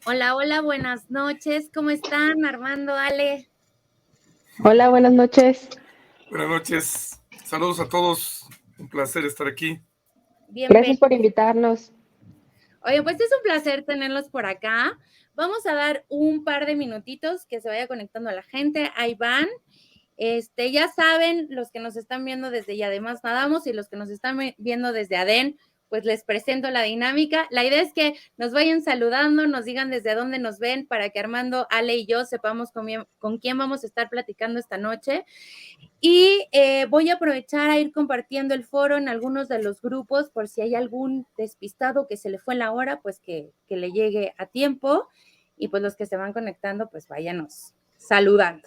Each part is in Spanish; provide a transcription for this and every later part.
Hola, hola, buenas noches. ¿Cómo están, Armando, Ale? Hola, buenas noches. Buenas noches, saludos a todos, un placer estar aquí. Bienvenido. Gracias por invitarnos. Oye, pues es un placer tenerlos por acá. Vamos a dar un par de minutitos que se vaya conectando a la gente. Ahí van. Ya saben, los que nos están viendo desde Ya Además Nadamos y los que nos están viendo desde Adén, pues les presento la dinámica. La idea es que nos vayan saludando, nos digan desde dónde nos ven para que Armando, Ale y yo sepamos con quién vamos a estar platicando esta noche. Y voy a aprovechar a ir compartiendo el foro en algunos de los grupos por si hay algún despistado que se le fue la hora, pues que le llegue a tiempo. Y pues los que se van conectando, pues váyanos saludando.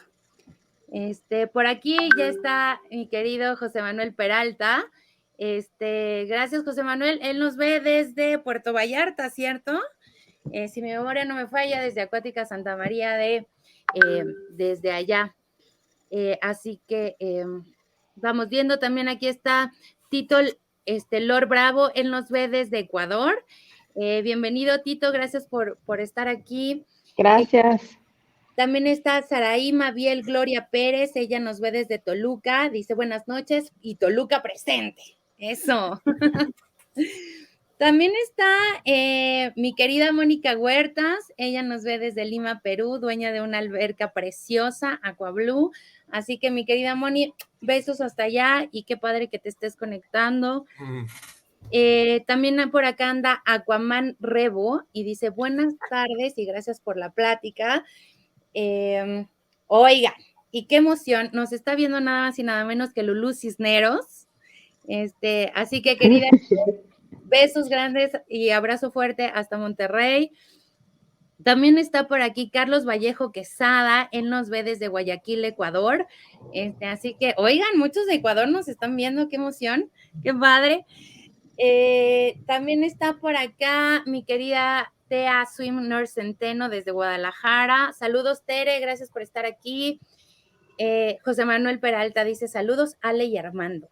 Por aquí ya está mi querido José Manuel Peralta. Gracias, José Manuel. Él nos ve desde Puerto Vallarta, ¿cierto? Si mi memoria no me falla, desde Acuática Santa María desde allá. Así que vamos viendo también aquí está Tito Lord Bravo, él nos ve desde Ecuador. Bienvenido, Tito, gracias por estar aquí. Gracias. También está Saraí Mabiel Gloria Pérez, ella nos ve desde Toluca, dice buenas noches y Toluca presente. Eso. También está mi querida Mónica Huertas, ella nos ve desde Lima, Perú, dueña de una alberca preciosa, Aquablue. Así que mi querida Moni, besos hasta allá y qué padre que te estés conectando. También por acá anda Aquaman Rebo y dice buenas tardes y gracias por la plática. Oigan, y qué emoción, nos está viendo nada más y nada menos que Lulú Cisneros. Así que querida, besos grandes y abrazo fuerte hasta Monterrey. También está por aquí Carlos Vallejo Quesada, él nos ve desde Guayaquil, Ecuador. Así que, oigan, muchos de Ecuador nos están viendo, qué emoción, qué padre. También está por acá mi querida Tea Swim Nurse Centeno desde Guadalajara. Saludos, Tere, gracias por estar aquí. José Manuel Peralta dice saludos, Ale y Armando.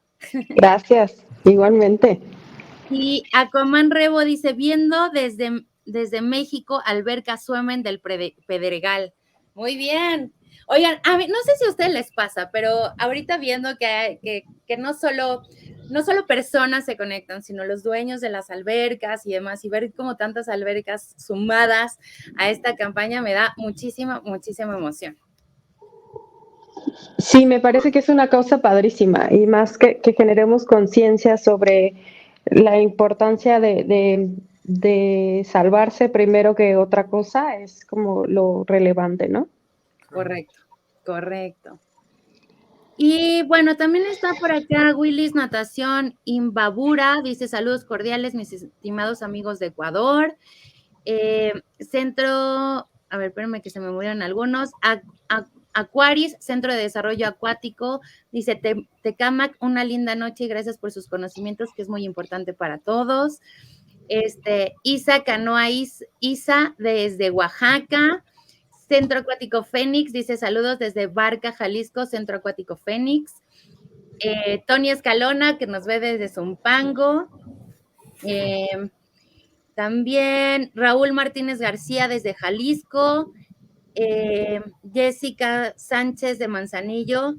Gracias, igualmente. Y Aquaman Rebo dice viendo desde México, Alberca Suemen del Pedregal. Muy bien. Oigan, a mí, no sé si a ustedes les pasa, pero ahorita viendo que no solo personas se conectan, sino los dueños de las albercas y demás, y ver como tantas albercas sumadas a esta campaña me da muchísima, muchísima emoción. Sí, me parece que es una causa padrísima y más que generemos conciencia sobre la importancia de salvarse primero que otra cosa, es como lo relevante, ¿no? Correcto, correcto. Y bueno, también está por acá Willis Natación Imbabura, dice saludos cordiales, mis estimados amigos de Ecuador. Centro, a ver, espérenme que se me murieron algunos. Aquaris, Centro de Desarrollo Acuático, dice Tecamac, una linda noche y gracias por sus conocimientos, que es muy importante para todos. Isa Canoa Isa desde Oaxaca. Centro Acuático Fénix dice saludos desde Barca, Jalisco, Centro Acuático Fénix. Tony Escalona, que nos ve desde Zumpango. También Raúl Martínez García desde Jalisco. Jessica Sánchez de Manzanillo,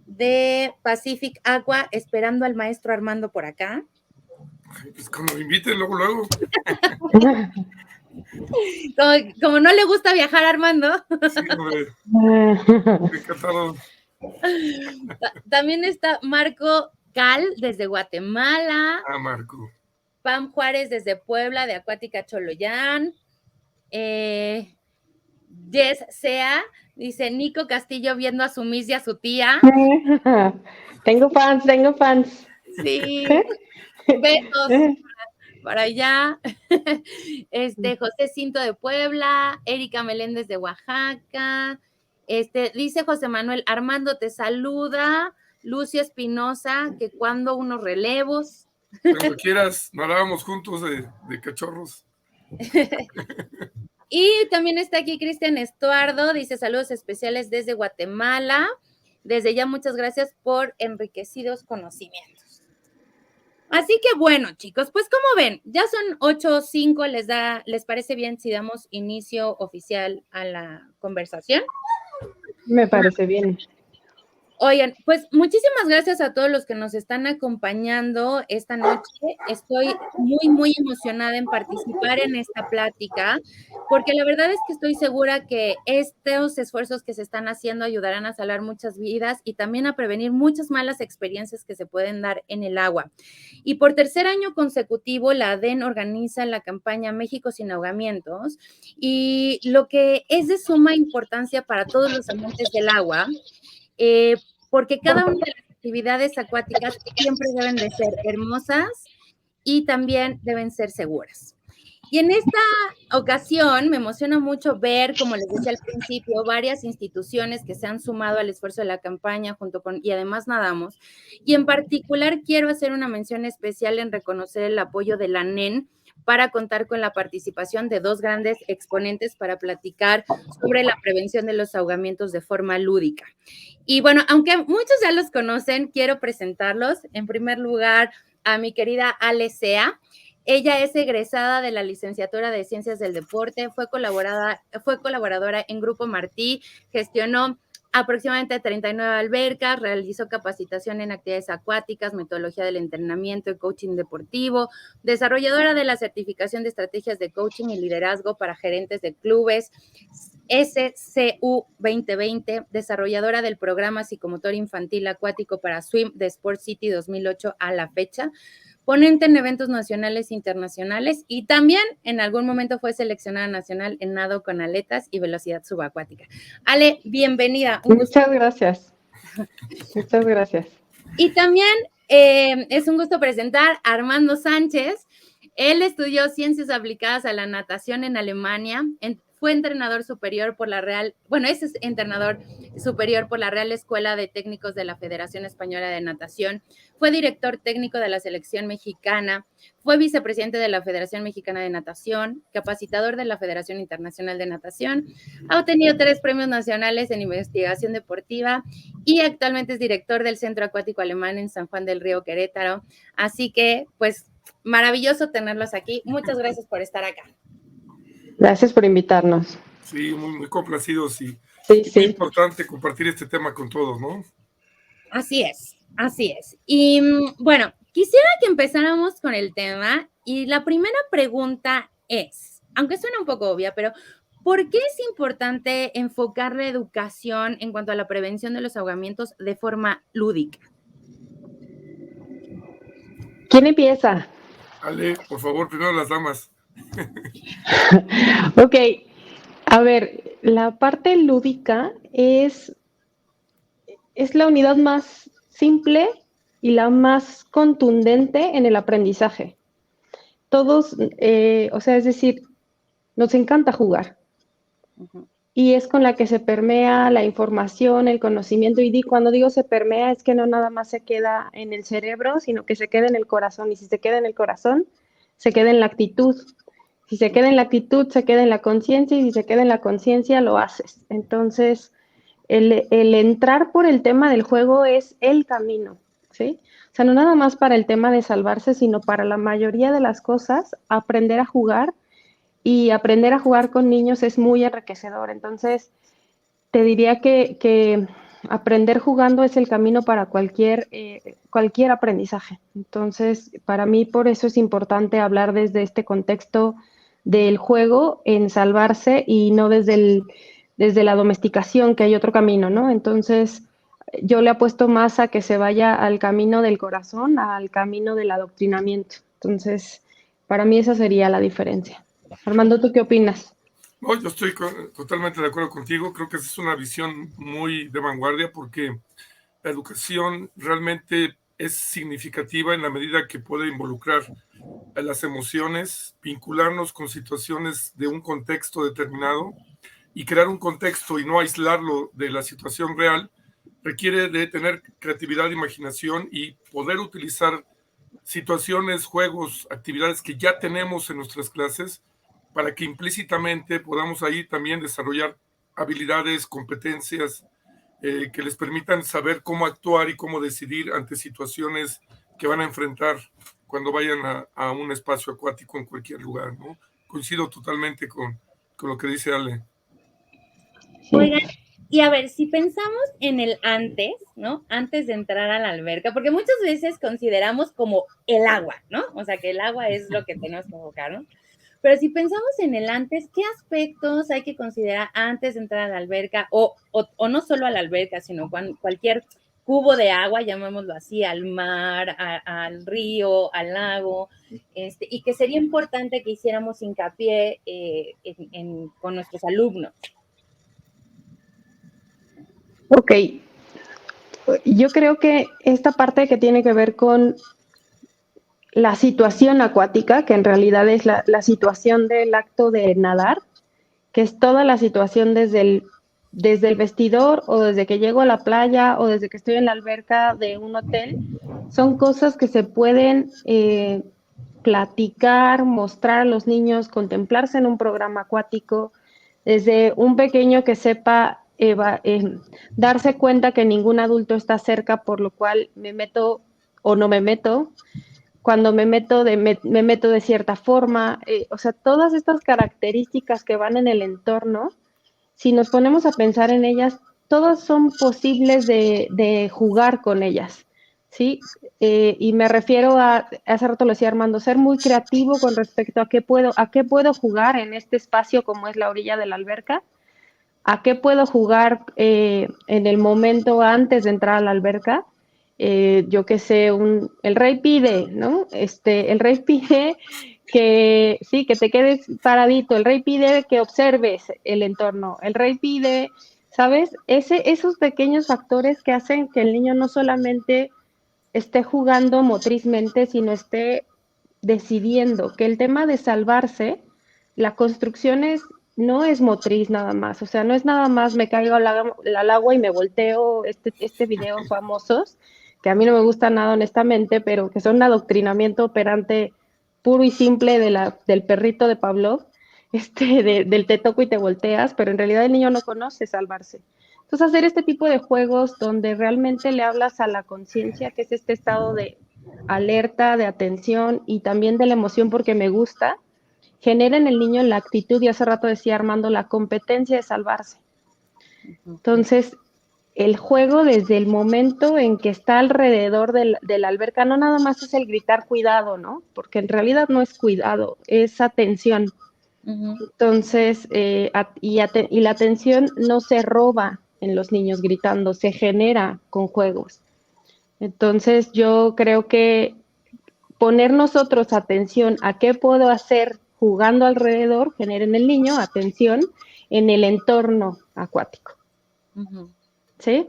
de Pacific Aqua, esperando al maestro Armando por acá. Pues cuando me inviten, luego. Como no le gusta viajar, Armando. Sí, hombre. Encantado. También está Marco Cal desde Guatemala. Marco. Pam Juárez desde Puebla, de Acuática Choloyán. Jess Sea dice Nico Castillo viendo a su Miss y a su tía. Tengo fans. Sí. Besos para allá. José Cinto de Puebla, Erika Meléndez de Oaxaca. Dice José Manuel, Armando te saluda, Lucio Espinosa, que cuando unos relevos. Cuando quieras, nadábamos juntos de cachorros. Y también está aquí Cristian Estuardo, dice saludos especiales desde Guatemala. Desde ya muchas gracias por enriquecidos conocimientos. Así que bueno, chicos, pues como ven, ya son 8:05, ¿les parece bien si damos inicio oficial a la conversación? Me parece bien. Oigan, pues muchísimas gracias a todos los que nos están acompañando esta noche. Estoy muy, muy emocionada en participar en esta plática, porque la verdad es que estoy segura que estos esfuerzos que se están haciendo ayudarán a salvar muchas vidas y también a prevenir muchas malas experiencias que se pueden dar en el agua. Y por tercer año consecutivo, la ADEN organiza la campaña México sin ahogamientos, y lo que es de suma importancia para todos los amantes del agua, porque cada una de las actividades acuáticas siempre deben de ser hermosas y también deben ser seguras. Y en esta ocasión me emociona mucho ver, como les decía al principio, varias instituciones que se han sumado al esfuerzo de la campaña y además nadamos. Y en particular quiero hacer una mención especial en reconocer el apoyo de la NEN para contar con la participación de dos grandes exponentes para platicar sobre la prevención de los ahogamientos de forma lúdica. Y bueno, aunque muchos ya los conocen, quiero presentarlos. En primer lugar, a mi querida Ale Sea. Ella es egresada de la licenciatura de Ciencias del Deporte, fue colaboradora en Grupo Martí, gestionó aproximadamente 39 albercas, realizó capacitación en actividades acuáticas, metodología del entrenamiento y coaching deportivo, desarrolladora de la certificación de estrategias de coaching y liderazgo para gerentes de clubes, SCU 2020, desarrolladora del programa psicomotor infantil acuático para Swim de Sport City 2008 a la fecha, ponente en eventos nacionales e internacionales, y también en algún momento fue seleccionada nacional en nado con aletas y velocidad subacuática. Ale, bienvenida. Muchas gracias. Muchas gracias. Y también es un gusto presentar a Armando Sánchez. Él estudió Ciencias Aplicadas a la Natación en Alemania, fue entrenador superior por la Real, bueno, ese es entrenador superior por la Real Escuela de Técnicos de la Federación Española de Natación, fue director técnico de la selección mexicana, fue vicepresidente de la Federación Mexicana de Natación, capacitador de la Federación Internacional de Natación, ha obtenido 3 premios nacionales en investigación deportiva y actualmente es director del Centro Acuático Alemán en San Juan del Río, Querétaro. Así que, pues, maravilloso tenerlos aquí. Muchas gracias por estar acá. Gracias por invitarnos. Sí, muy, muy complacidos y sí. muy importante compartir este tema con todos, ¿no? Así es, así es. Y bueno, quisiera que empezáramos con el tema y la primera pregunta es, aunque suena un poco obvia, pero ¿por qué es importante enfocar la educación en cuanto a la prevención de los ahogamientos de forma lúdica? ¿Quién empieza? Ale, por favor, primero las damas. Ok, a ver, la parte lúdica es la unidad más simple y la más contundente en el aprendizaje. Todos, o sea, es decir, nos encanta jugar. Uh-huh. Y es con la que se permea la información, el conocimiento, y cuando digo se permea es que no nada más se queda en el cerebro, sino que se queda en el corazón, y si se queda en el corazón, se queda en la actitud. Si se queda en la actitud, se queda en la conciencia, y si se queda en la conciencia, lo haces. Entonces, el entrar por el tema del juego es el camino, ¿sí? O sea, no nada más para el tema de salvarse, sino para la mayoría de las cosas, aprender a jugar, y aprender a jugar con niños es muy enriquecedor. Entonces, te diría que aprender jugando es el camino para cualquier aprendizaje. Entonces, para mí, por eso es importante hablar desde este contexto del juego en salvarse y no desde la domesticación, que hay otro camino, ¿no? Entonces, yo le apuesto más a que se vaya al camino del corazón, al camino del adoctrinamiento. Entonces, para mí esa sería la diferencia. Armando, ¿tú qué opinas? No, yo estoy totalmente de acuerdo contigo. Creo que esa es una visión muy de vanguardia porque la educación realmente es significativa en la medida que puede involucrar a las emociones, vincularnos con situaciones de un contexto determinado y crear un contexto y no aislarlo de la situación real. Requiere de tener creatividad, imaginación y poder utilizar situaciones, juegos, actividades que ya tenemos en nuestras clases para que implícitamente podamos ahí también desarrollar habilidades, competencias que les permitan saber cómo actuar y cómo decidir ante situaciones que van a enfrentar cuando vayan a un espacio acuático en cualquier lugar, ¿no? Coincido totalmente con lo que dice Ale. Oigan, y a ver, si pensamos en el antes, ¿no? Antes de entrar a la alberca, porque muchas veces consideramos como el agua, ¿no? O sea, que el agua es lo que tenemos que enfocar, ¿no? Pero si pensamos en el antes, ¿qué aspectos hay que considerar antes de entrar a la alberca? O no solo a la alberca, sino cualquier cubo de agua, llamémoslo así, al mar, al río, al lago, y que sería importante que hiciéramos hincapié con nuestros alumnos. Ok, yo creo que esta parte que tiene que ver con la situación acuática, que en realidad es la situación del acto de nadar, que es toda la situación desde el vestidor o desde que llego a la playa o desde que estoy en la alberca de un hotel, son cosas que se pueden platicar, mostrar a los niños, contemplarse en un programa acuático, desde un pequeño que sepa darse cuenta que ningún adulto está cerca, por lo cual me meto o no me meto. Cuando me meto de cierta forma, o sea, todas estas características que van en el entorno, si nos ponemos a pensar en ellas, todas son posibles de jugar con ellas, ¿sí? Y me refiero hace rato lo decía Armando, ser muy creativo con respecto a qué puedo jugar en este espacio como es la orilla de la alberca, a qué puedo jugar en el momento antes de entrar a la alberca. Yo qué sé, el rey pide, ¿no? El rey pide que sí, que te quedes paradito, el rey pide que observes el entorno, el rey pide, ¿sabes? Esos pequeños factores que hacen que el niño no solamente esté jugando motrizmente, sino esté decidiendo que el tema de salvarse, la construcción no es motriz nada más, o sea, no es nada más me caigo al agua y me volteo, este video famosos, que a mí no me gusta nada honestamente, pero que son un adoctrinamiento operante puro y simple del perrito de Pavlov, del te toco y te volteas, pero en realidad el niño no conoce salvarse. Entonces, hacer este tipo de juegos donde realmente le hablas a la conciencia, que es este estado de alerta, de atención y también de la emoción porque me gusta, genera en el niño la actitud, y hace rato decía Armando, la competencia de salvarse. Entonces, el juego desde el momento en que está alrededor de la alberca, no nada más es el gritar cuidado, ¿no? Porque en realidad no es cuidado, es atención. Entonces, y la atención no se roba en los niños gritando, se genera con juegos. Entonces, yo creo que poner nosotros atención a qué puedo hacer jugando alrededor genera en el niño atención en el entorno acuático. ¿Sí?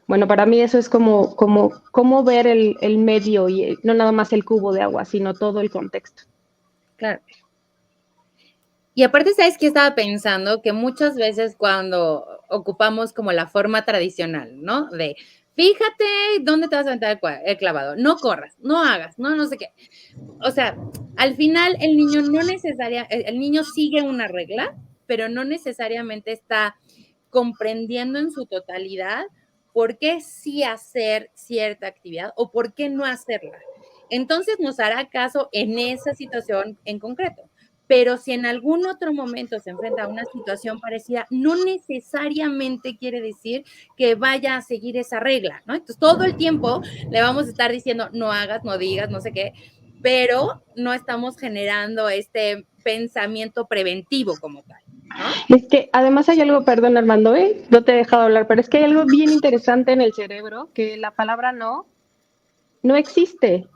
Bueno, para mí eso es como ver el medio y no nada más el cubo de agua, sino todo el contexto. Claro. Y aparte, ¿sabes qué estaba pensando? Que muchas veces cuando ocupamos como la forma tradicional, ¿no? De fíjate dónde te vas a aventar el clavado, no corras, no hagas, no sé qué. O sea, al final el niño el niño sigue una regla, pero no necesariamente está comprendiendo en su totalidad por qué sí hacer cierta actividad o por qué no hacerla. Entonces nos hará caso en esa situación en concreto. Pero si en algún otro momento se enfrenta a una situación parecida, no necesariamente quiere decir que vaya a seguir esa regla, ¿no? Entonces, todo el tiempo le vamos a estar diciendo, no hagas, no digas, no sé qué, pero no estamos generando este pensamiento preventivo como tal, ¿no? Es que además hay algo, perdón Armando, no te he dejado hablar, pero es que hay algo bien interesante en el cerebro, que la palabra no existe.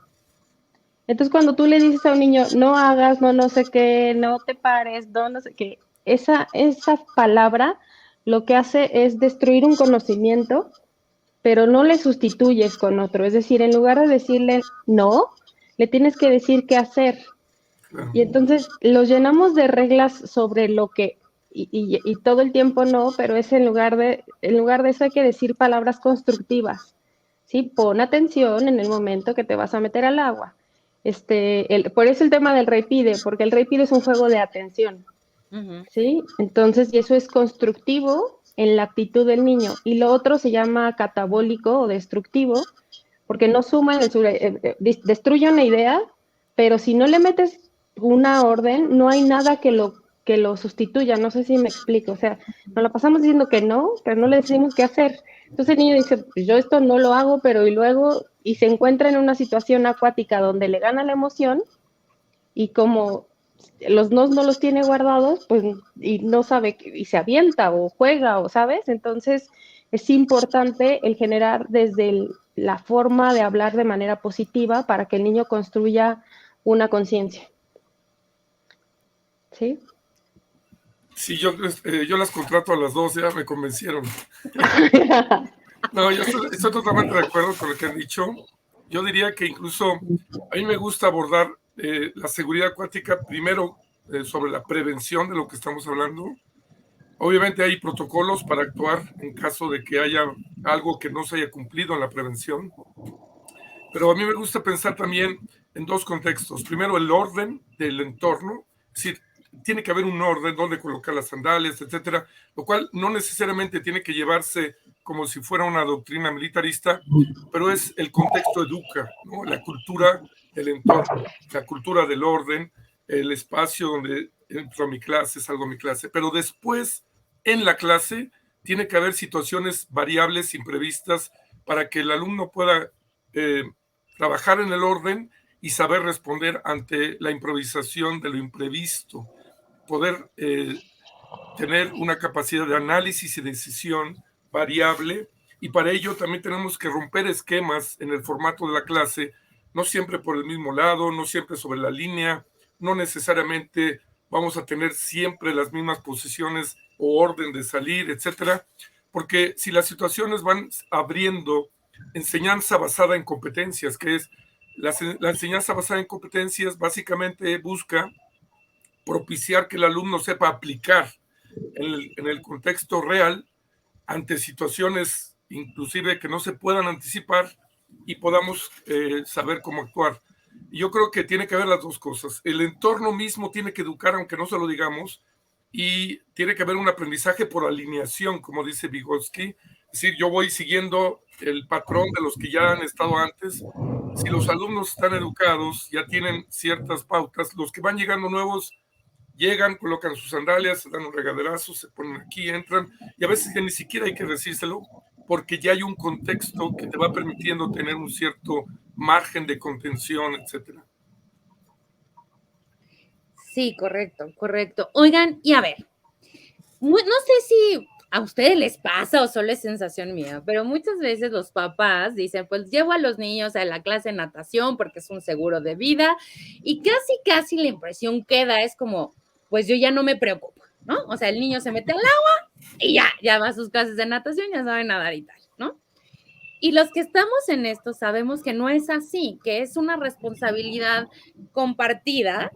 Entonces, cuando tú le dices a un niño, no hagas, no sé qué, no te pares, no sé qué, esa palabra lo que hace es destruir un conocimiento, pero no le sustituyes con otro. Es decir, en lugar de decirle no, le tienes que decir qué hacer. Claro. Y entonces los llenamos de reglas sobre lo que, y todo el tiempo no, pero es en lugar de eso hay que decir palabras constructivas. ¿Sí? Pon atención en el momento que te vas a meter al agua. Por eso el tema del rey pide, porque el rey pide es un juego de atención. ¿Sí? Entonces, y eso es constructivo en la actitud del niño. Y lo otro se llama catabólico o destructivo, porque no suman, destruyen una idea, pero si no le metes una orden, no hay nada que lo sustituya, no sé si me explico, o sea, nos la pasamos diciendo que no, pero no le decimos qué hacer. Entonces el niño dice, pues yo esto no lo hago, pero y luego, y se encuentra en una situación acuática donde le gana la emoción, y como los no los tiene guardados, pues, y no sabe, y se avienta o juega, o sabes, entonces es importante el generar desde la forma de hablar de manera positiva para que el niño construya una conciencia. ¿Sí? Sí, yo las contrato a las dos, ya me convencieron. No, yo estoy totalmente de acuerdo con lo que han dicho. Yo diría que incluso a mí me gusta abordar la seguridad acuática primero sobre la prevención de lo que estamos hablando. Obviamente hay protocolos para actuar en caso de que haya algo que no se haya cumplido en la prevención, pero a mí me gusta pensar también en dos contextos. Primero, el orden del entorno, es decir, tiene que haber un orden donde colocar las sandalias, etcétera, lo cual no necesariamente tiene que llevarse como si fuera una doctrina militarista, pero es el contexto educa, ¿no? La cultura del entorno, la cultura del orden, el espacio donde entro a mi clase, salgo a mi clase, pero después en la clase tiene que haber situaciones variables, imprevistas, para que el alumno pueda trabajar en el orden y saber responder ante la improvisación de lo imprevisto, poder tener una capacidad de análisis y decisión variable, y para ello también tenemos que romper esquemas en el formato de la clase, no siempre por el mismo lado, no siempre sobre la línea, no necesariamente vamos a tener siempre las mismas posiciones o orden de salir, etcétera, porque si las situaciones van abriendo enseñanza basada en competencias, que es la enseñanza basada en competencias, básicamente busca propiciar que el alumno sepa aplicar en el contexto real ante situaciones inclusive que no se puedan anticipar y podamos saber cómo actuar. Yo creo que tiene que haber las dos cosas. El entorno mismo tiene que educar, aunque no se lo digamos, y tiene que haber un aprendizaje por alineación, como dice Vygotsky. Es decir, yo voy siguiendo el patrón de los que ya han estado antes. Si los alumnos están educados, ya tienen ciertas pautas, los que van llegando nuevos llegan, colocan sus sandalias, se dan un regaderazo, se ponen aquí, entran, y a veces ya ni siquiera hay que decírselo, porque ya hay un contexto que te va permitiendo tener un cierto margen de contención, etcétera. Sí, correcto, correcto. Oigan, y a ver, no sé si a ustedes les pasa o solo es sensación mía, pero muchas veces los papás dicen, pues llevo a los niños a la clase de natación porque es un seguro de vida, y casi la impresión queda, es como, pues yo ya no me preocupo, ¿no? O sea, el niño se mete al agua y ya va a sus clases de natación, ya sabe nadar y tal, ¿no? Y los que estamos en esto sabemos que no es así, que es una responsabilidad compartida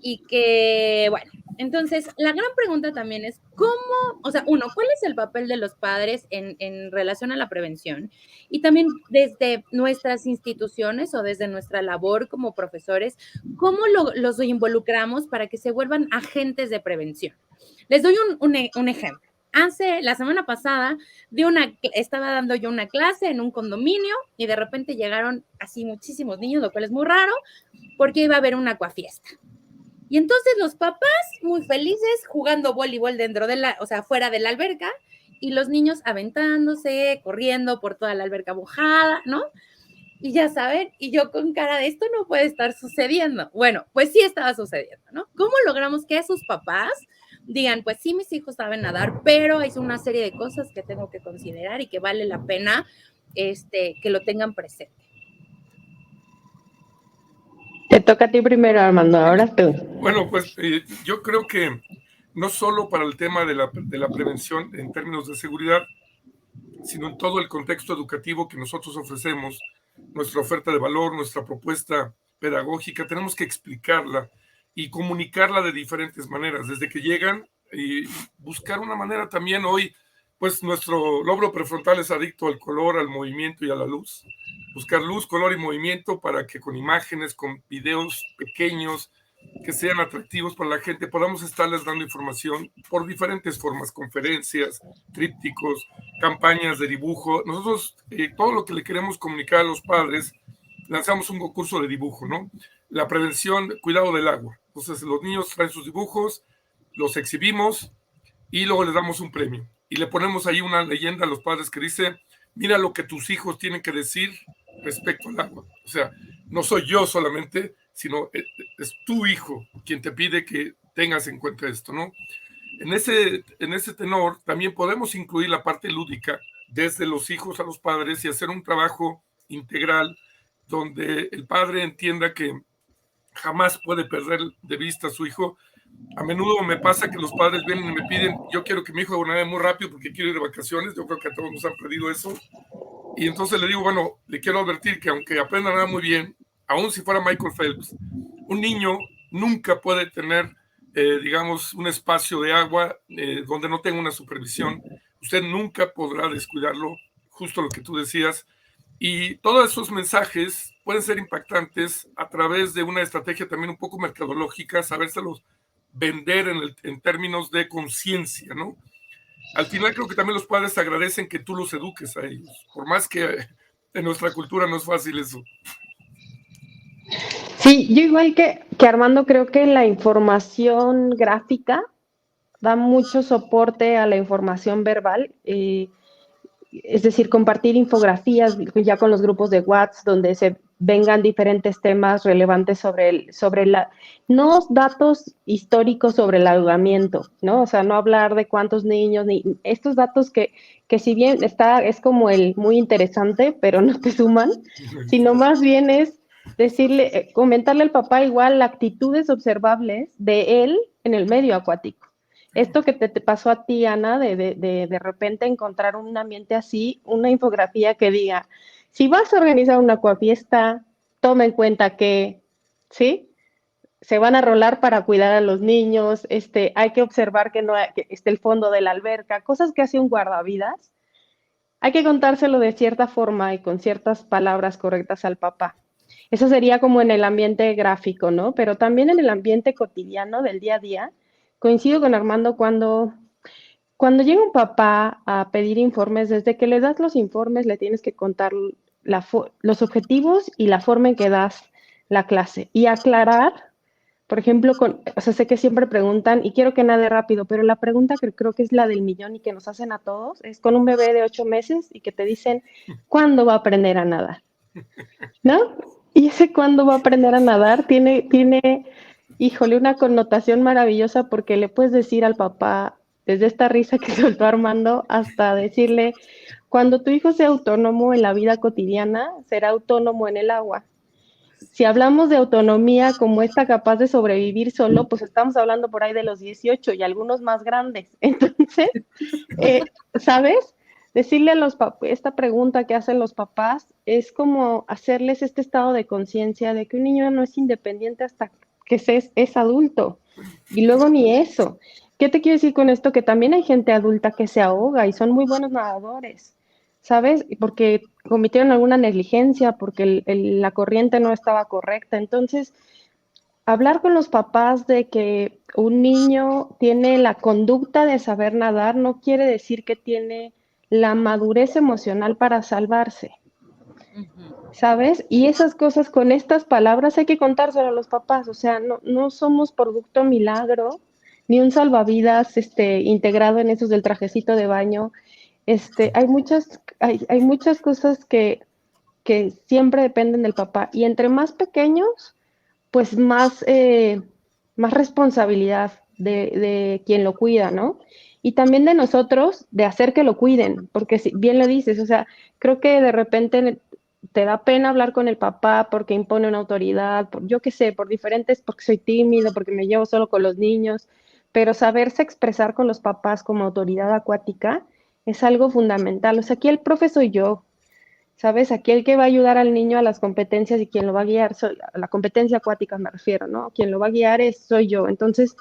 y que, bueno, entonces la gran pregunta también es cómo, o sea, uno, ¿cuál es el papel de los padres en relación a la prevención? Y también desde nuestras instituciones o desde nuestra labor como profesores, ¿cómo los involucramos para que se vuelvan agentes de prevención? Les doy un ejemplo. La semana pasada estaba dando yo una clase en un condominio y de repente llegaron así muchísimos niños, lo cual es muy raro, porque iba a haber una acuafiesta. Y entonces los papás muy felices jugando voleibol dentro o sea, fuera de la alberca, y los niños aventándose, corriendo por toda la alberca mojada, ¿no? Y ya saben, y yo con cara de esto no puede estar sucediendo. Bueno, pues sí estaba sucediendo, ¿no? ¿Cómo logramos que sus papás digan, pues sí, mis hijos saben nadar, pero hay una serie de cosas que tengo que considerar y que vale la pena que lo tengan presente? Te toca a ti primero, Armando, ahora tú. Bueno, pues yo creo que no solo para el tema de la prevención en términos de seguridad, sino en todo el contexto educativo que nosotros ofrecemos, nuestra oferta de valor, nuestra propuesta pedagógica, tenemos que explicarla y comunicarla de diferentes maneras, desde que llegan, y buscar una manera también hoy, pues nuestro lóbulo prefrontal es adicto al color, al movimiento y a la luz. Buscar luz, color y movimiento para que con imágenes, con videos pequeños, que sean atractivos para la gente, podamos estarles dando información por diferentes formas, conferencias, trípticos, campañas de dibujo. Nosotros, todo lo que le queremos comunicar a los padres, lanzamos un concurso de dibujo, ¿no? La prevención, cuidado del agua. Entonces, los niños traen sus dibujos, los exhibimos y luego les damos un premio. Y le ponemos ahí una leyenda a los padres que dice, mira lo que tus hijos tienen que decir respecto al agua. O sea, no soy yo solamente, sino es tu hijo quien te pide que tengas en cuenta esto, ¿no? En ese tenor también podemos incluir la parte lúdica desde los hijos a los padres y hacer un trabajo integral donde el padre entienda que jamás puede perder de vista a su hijo. A menudo me pasa que los padres vienen y me piden, yo quiero que mi hijo nade muy rápido porque quiero ir de vacaciones, yo creo que a todos nos han pedido eso, y entonces le digo, bueno, le quiero advertir que aunque aprenda a nadar muy bien, aun si fuera Michael Phelps, un niño nunca puede tener, digamos, un espacio de agua donde no tenga una supervisión. Usted nunca podrá descuidarlo, justo lo que tú decías, y todos esos mensajes pueden ser impactantes a través de una estrategia también un poco mercadológica, sabérselos vender en términos de conciencia, ¿no? Al final creo que también los padres agradecen que tú los eduques a ellos, por más que en nuestra cultura no es fácil eso. Sí, yo igual que Armando, creo que la información gráfica da mucho soporte a la información verbal. Es decir, compartir infografías ya con los grupos de WhatsApp donde se vengan diferentes temas relevantes no datos históricos sobre el ahogamiento, ¿no? O sea, no hablar de cuántos niños, ni estos datos que si bien es como el muy interesante, pero no te suman, sino más bien es decirle, comentarle al papá igual actitudes observables de él en el medio acuático. Esto que te pasó a ti, Ana, de repente encontrar un ambiente así, una infografía que diga, si vas a organizar una acuafiesta, toma en cuenta que, ¿sí? Se van a rolar para cuidar a los niños, hay que observar que esté el fondo de la alberca, cosas que hace un guardavidas. Hay que contárselo de cierta forma y con ciertas palabras correctas al papá. Eso sería como en el ambiente gráfico, ¿no? Pero también en el ambiente cotidiano del día a día, coincido con Armando cuando llega un papá a pedir informes, desde que le das los informes, le tienes que contar los objetivos y la forma en que das la clase. Y aclarar, por ejemplo, o sea, sé que siempre preguntan, y quiero que nade rápido, pero la pregunta que creo que es la del millón y que nos hacen a todos, es con un bebé de 8 meses y que te dicen, ¿cuándo va a aprender a nadar? ¿No? Y ese cuándo va a aprender a nadar tiene, híjole, una connotación maravillosa porque le puedes decir al papá, desde esta risa que soltó Armando, hasta decirle, cuando tu hijo sea autónomo en la vida cotidiana, será autónomo en el agua. Si hablamos de autonomía como esta capaz de sobrevivir solo, pues estamos hablando por ahí de los 18 y algunos más grandes. Entonces, ¿sabes? Decirle a los papás, esta pregunta que hacen los papás es como hacerles este estado de conciencia de que un niño no es independiente hasta que es adulto. Y luego ni eso. ¿Qué te quiero decir con esto? Que también hay gente adulta que se ahoga y son muy buenos nadadores, ¿sabes? Porque cometieron alguna negligencia, porque la corriente no estaba correcta. Entonces, hablar con los papás de que un niño tiene la conducta de saber nadar no quiere decir que tiene la madurez emocional para salvarse, ¿sabes? Y esas cosas con estas palabras hay que contárselo a los papás, o sea, no somos producto milagro, ni un salvavidas integrado en esos del trajecito de baño. Hay muchas cosas que siempre dependen del papá, y entre más pequeños, pues más responsabilidad de quien lo cuida, ¿no? Y también de nosotros, de hacer que lo cuiden, porque si bien lo dices, o sea, creo que de repente te da pena hablar con el papá porque impone una autoridad, yo qué sé, porque soy tímido, porque me llevo solo con los niños, pero saberse expresar con los papás como autoridad acuática es algo fundamental. O sea, aquí el profe soy yo, ¿sabes? Aquí el que va a ayudar al niño a las competencias y quien lo va a guiar, a la competencia acuática me refiero, ¿no? Quien lo va a guiar soy yo. Entonces,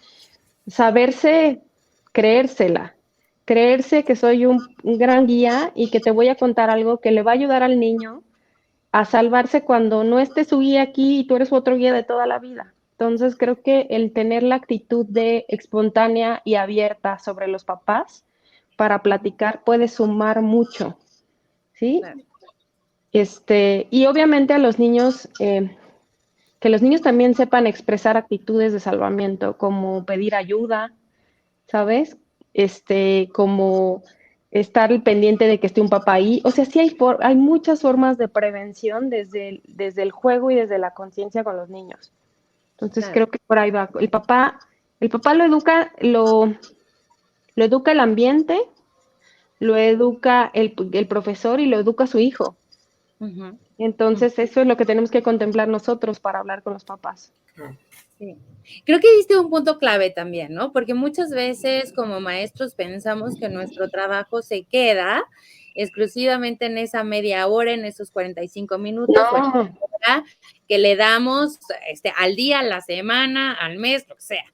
saberse, creerse que soy un gran guía y que te voy a contar algo que le va a ayudar al niño a salvarse cuando no esté su guía aquí y tú eres otro guía de toda la vida. Entonces creo que el tener la actitud de espontánea y abierta sobre los papás para platicar puede sumar mucho, ¿sí? Claro. Y obviamente a los niños, que los niños también sepan expresar actitudes de salvamiento, como pedir ayuda, ¿sabes? Como estar al pendiente de que esté un papá ahí. O sea, sí hay muchas formas de prevención desde el juego y desde la conciencia con los niños. Entonces Claro. creo que por ahí va. El papá lo educa el ambiente, lo educa el profesor y lo educa su hijo. Ujú. Entonces eso es lo que tenemos que contemplar nosotros para hablar con los papás. Sí. Creo que diste un punto clave también, ¿no? Porque muchas veces como maestros pensamos que nuestro trabajo se queda exclusivamente en esa media hora, en esos 45 minutos o en No, la hora que le damos al día, a la semana, al mes, lo que sea.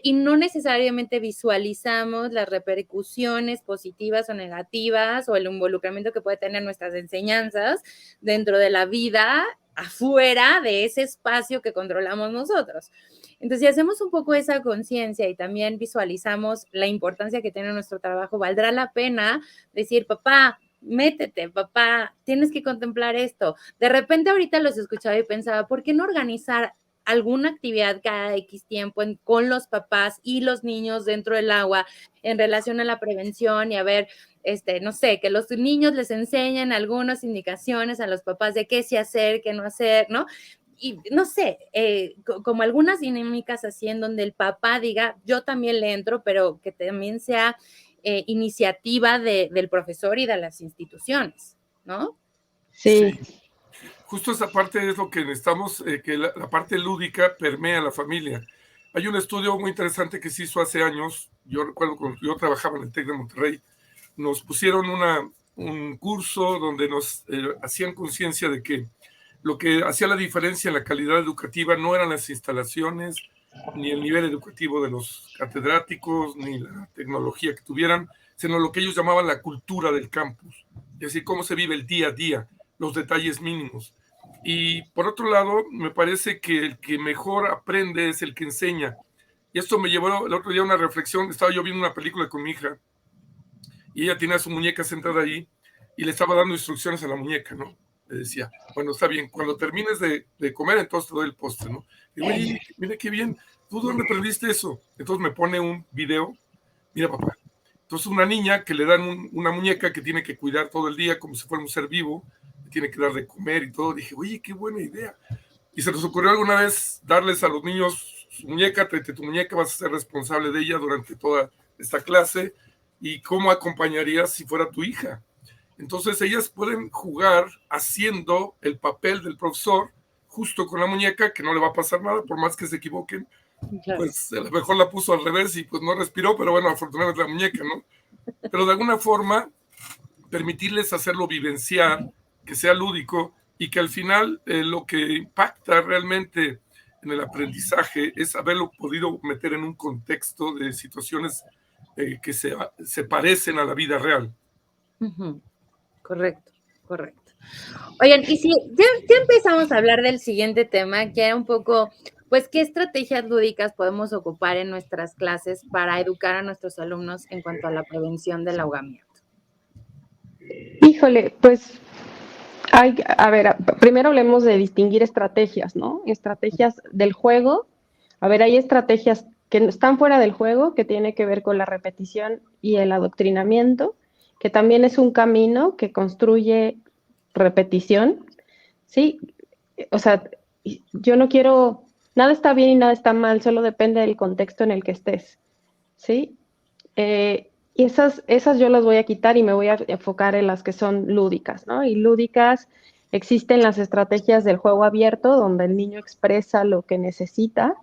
Y no necesariamente visualizamos las repercusiones positivas o negativas o el involucramiento que puede tener nuestras enseñanzas dentro de la vida afuera de ese espacio que controlamos nosotros. Entonces, si hacemos un poco esa conciencia y también visualizamos la importancia que tiene nuestro trabajo, valdrá la pena decir, papá, métete, papá, tienes que contemplar esto. De repente ahorita los escuchaba y pensaba, ¿por qué no organizar alguna actividad cada X tiempo con los papás y los niños dentro del agua en relación a la prevención y a ver, no sé, que los niños les enseñen algunas indicaciones a los papás de qué sí hacer, qué no hacer, ¿no? Y no sé, como algunas dinámicas así en donde el papá diga, yo también le entro, pero que también sea iniciativa del profesor y de las instituciones, ¿no? sí. Justo esa parte es lo que necesitamos, que la parte lúdica permea a la familia. Hay un estudio muy interesante que se hizo hace años, yo recuerdo cuando yo trabajaba en el TEC de Monterrey, nos pusieron un curso donde nos hacían conciencia de que lo que hacía la diferencia en la calidad educativa no eran las instalaciones, ni el nivel educativo de los catedráticos, ni la tecnología que tuvieran, sino lo que ellos llamaban la cultura del campus, es decir, cómo se vive el día a día, los detalles mínimos. Y por otro lado, me parece que el que mejor aprende es el que enseña. Y esto me llevó el otro día a una reflexión. Estaba yo viendo una película con mi hija y ella tenía a su muñeca sentada ahí y le estaba dando instrucciones a la muñeca, ¿no? Le decía, bueno, está bien, cuando termines de comer, entonces te doy el postre, ¿no? Y digo, oye, mira qué bien, ¿tú dónde aprendiste eso? Entonces me pone un video, mira papá. Entonces una niña que le dan una muñeca que tiene que cuidar todo el día como si fuera un ser vivo, le tiene que dar de comer y todo. Dije, oye, qué buena idea. Y se nos ocurrió alguna vez darles a los niños su muñeca, tráete tu muñeca, vas a ser responsable de ella durante toda esta clase. ¿Y cómo acompañarías si fuera tu hija? Entonces ellas pueden jugar haciendo el papel del profesor justo con la muñeca, que no le va a pasar nada, por más que se equivoquen. Claro. Pues a lo mejor la puso al revés y pues no respiró, pero bueno, afortunadamente la muñeca, ¿no? Pero de alguna forma permitirles hacerlo vivenciar, que sea lúdico y que al final lo que impacta realmente en el aprendizaje es haberlo podido meter en un contexto de situaciones que se parecen a la vida real. Uh-huh. Correcto, correcto. Oigan, y si ya empezamos a hablar del siguiente tema, que era un poco, pues, ¿qué estrategias lúdicas podemos ocupar en nuestras clases para educar a nuestros alumnos en cuanto a la prevención del ahogamiento? Híjole, pues a ver, primero hablemos de distinguir estrategias, ¿no? Estrategias del juego. A ver, hay estrategias que están fuera del juego, que tiene que ver con la repetición y el adoctrinamiento, que también es un camino que construye repetición, ¿sí? O sea, yo no quiero, nada está bien y nada está mal, solo depende del contexto en el que estés, ¿sí? Y esas yo las voy a quitar y me voy a enfocar en las que son lúdicas, ¿no? Y lúdicas existen las estrategias del juego abierto, donde el niño expresa lo que necesita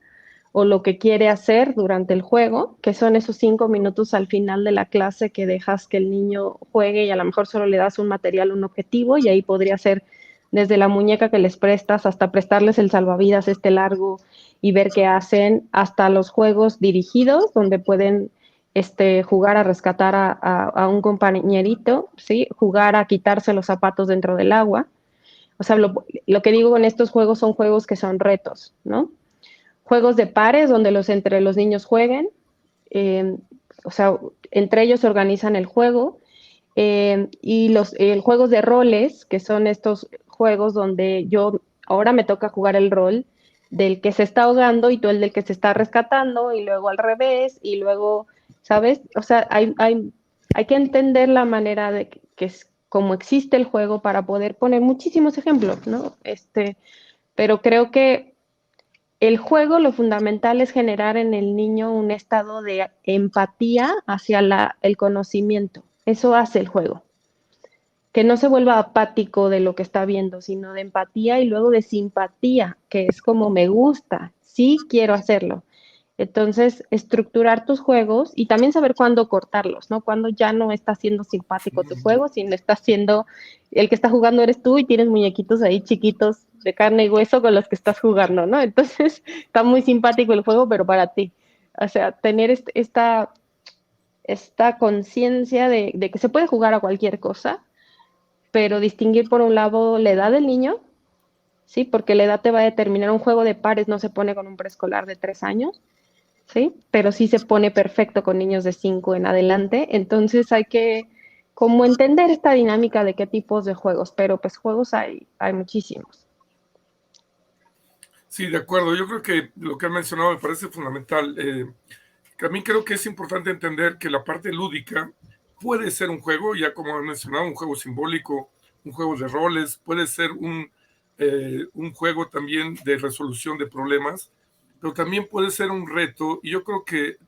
o lo que quiere hacer durante el juego, que son esos 5 minutos al final de la clase que dejas que el niño juegue y a lo mejor solo le das un material, un objetivo, y ahí podría ser desde la muñeca que les prestas hasta prestarles el salvavidas largo y ver qué hacen, hasta los juegos dirigidos, donde pueden jugar a rescatar a un compañerito, ¿sí? Jugar a quitarse los zapatos dentro del agua. O sea, lo que digo con estos juegos son juegos que son retos, ¿no? juegos de pares donde entre los niños jueguen, o sea, entre ellos organizan el juego, y los juegos de roles, que son estos juegos donde ahora me toca jugar el rol del que se está ahogando y tú el del que se está rescatando, y luego al revés, y luego, ¿sabes? O sea, hay que entender la manera de que es como existe el juego para poder poner muchísimos ejemplos, ¿no? Pero creo que el juego, lo fundamental es generar en el niño un estado de empatía hacia el conocimiento. Eso hace el juego. Que no se vuelva apático de lo que está viendo, sino de empatía y luego de simpatía, que es como me gusta, sí quiero hacerlo. Entonces, estructurar tus juegos y también saber cuándo cortarlos, ¿no? Cuándo ya no está siendo simpático tu juego, sino está siendo, el que está jugando eres tú y tienes muñequitos ahí chiquitos de carne y hueso con los que estás jugando, ¿no? Entonces, está muy simpático el juego, pero para ti. O sea, tener esta conciencia de que se puede jugar a cualquier cosa, pero distinguir por un lado la edad del niño, ¿sí? Porque la edad te va a determinar. Un juego de pares no se pone con un preescolar de 3 años, ¿sí? Pero sí se pone perfecto con niños de 5 en adelante. Entonces hay que como entender esta dinámica de qué tipos de juegos, pero pues juegos hay muchísimos. Sí, de acuerdo. Yo creo que lo que han mencionado me parece fundamental. También creo que es importante entender que la parte lúdica puede ser un juego, ya como han mencionado, un juego simbólico, un juego de roles, puede ser un juego también de resolución de problemas, pero también puede ser un reto, y yo creo que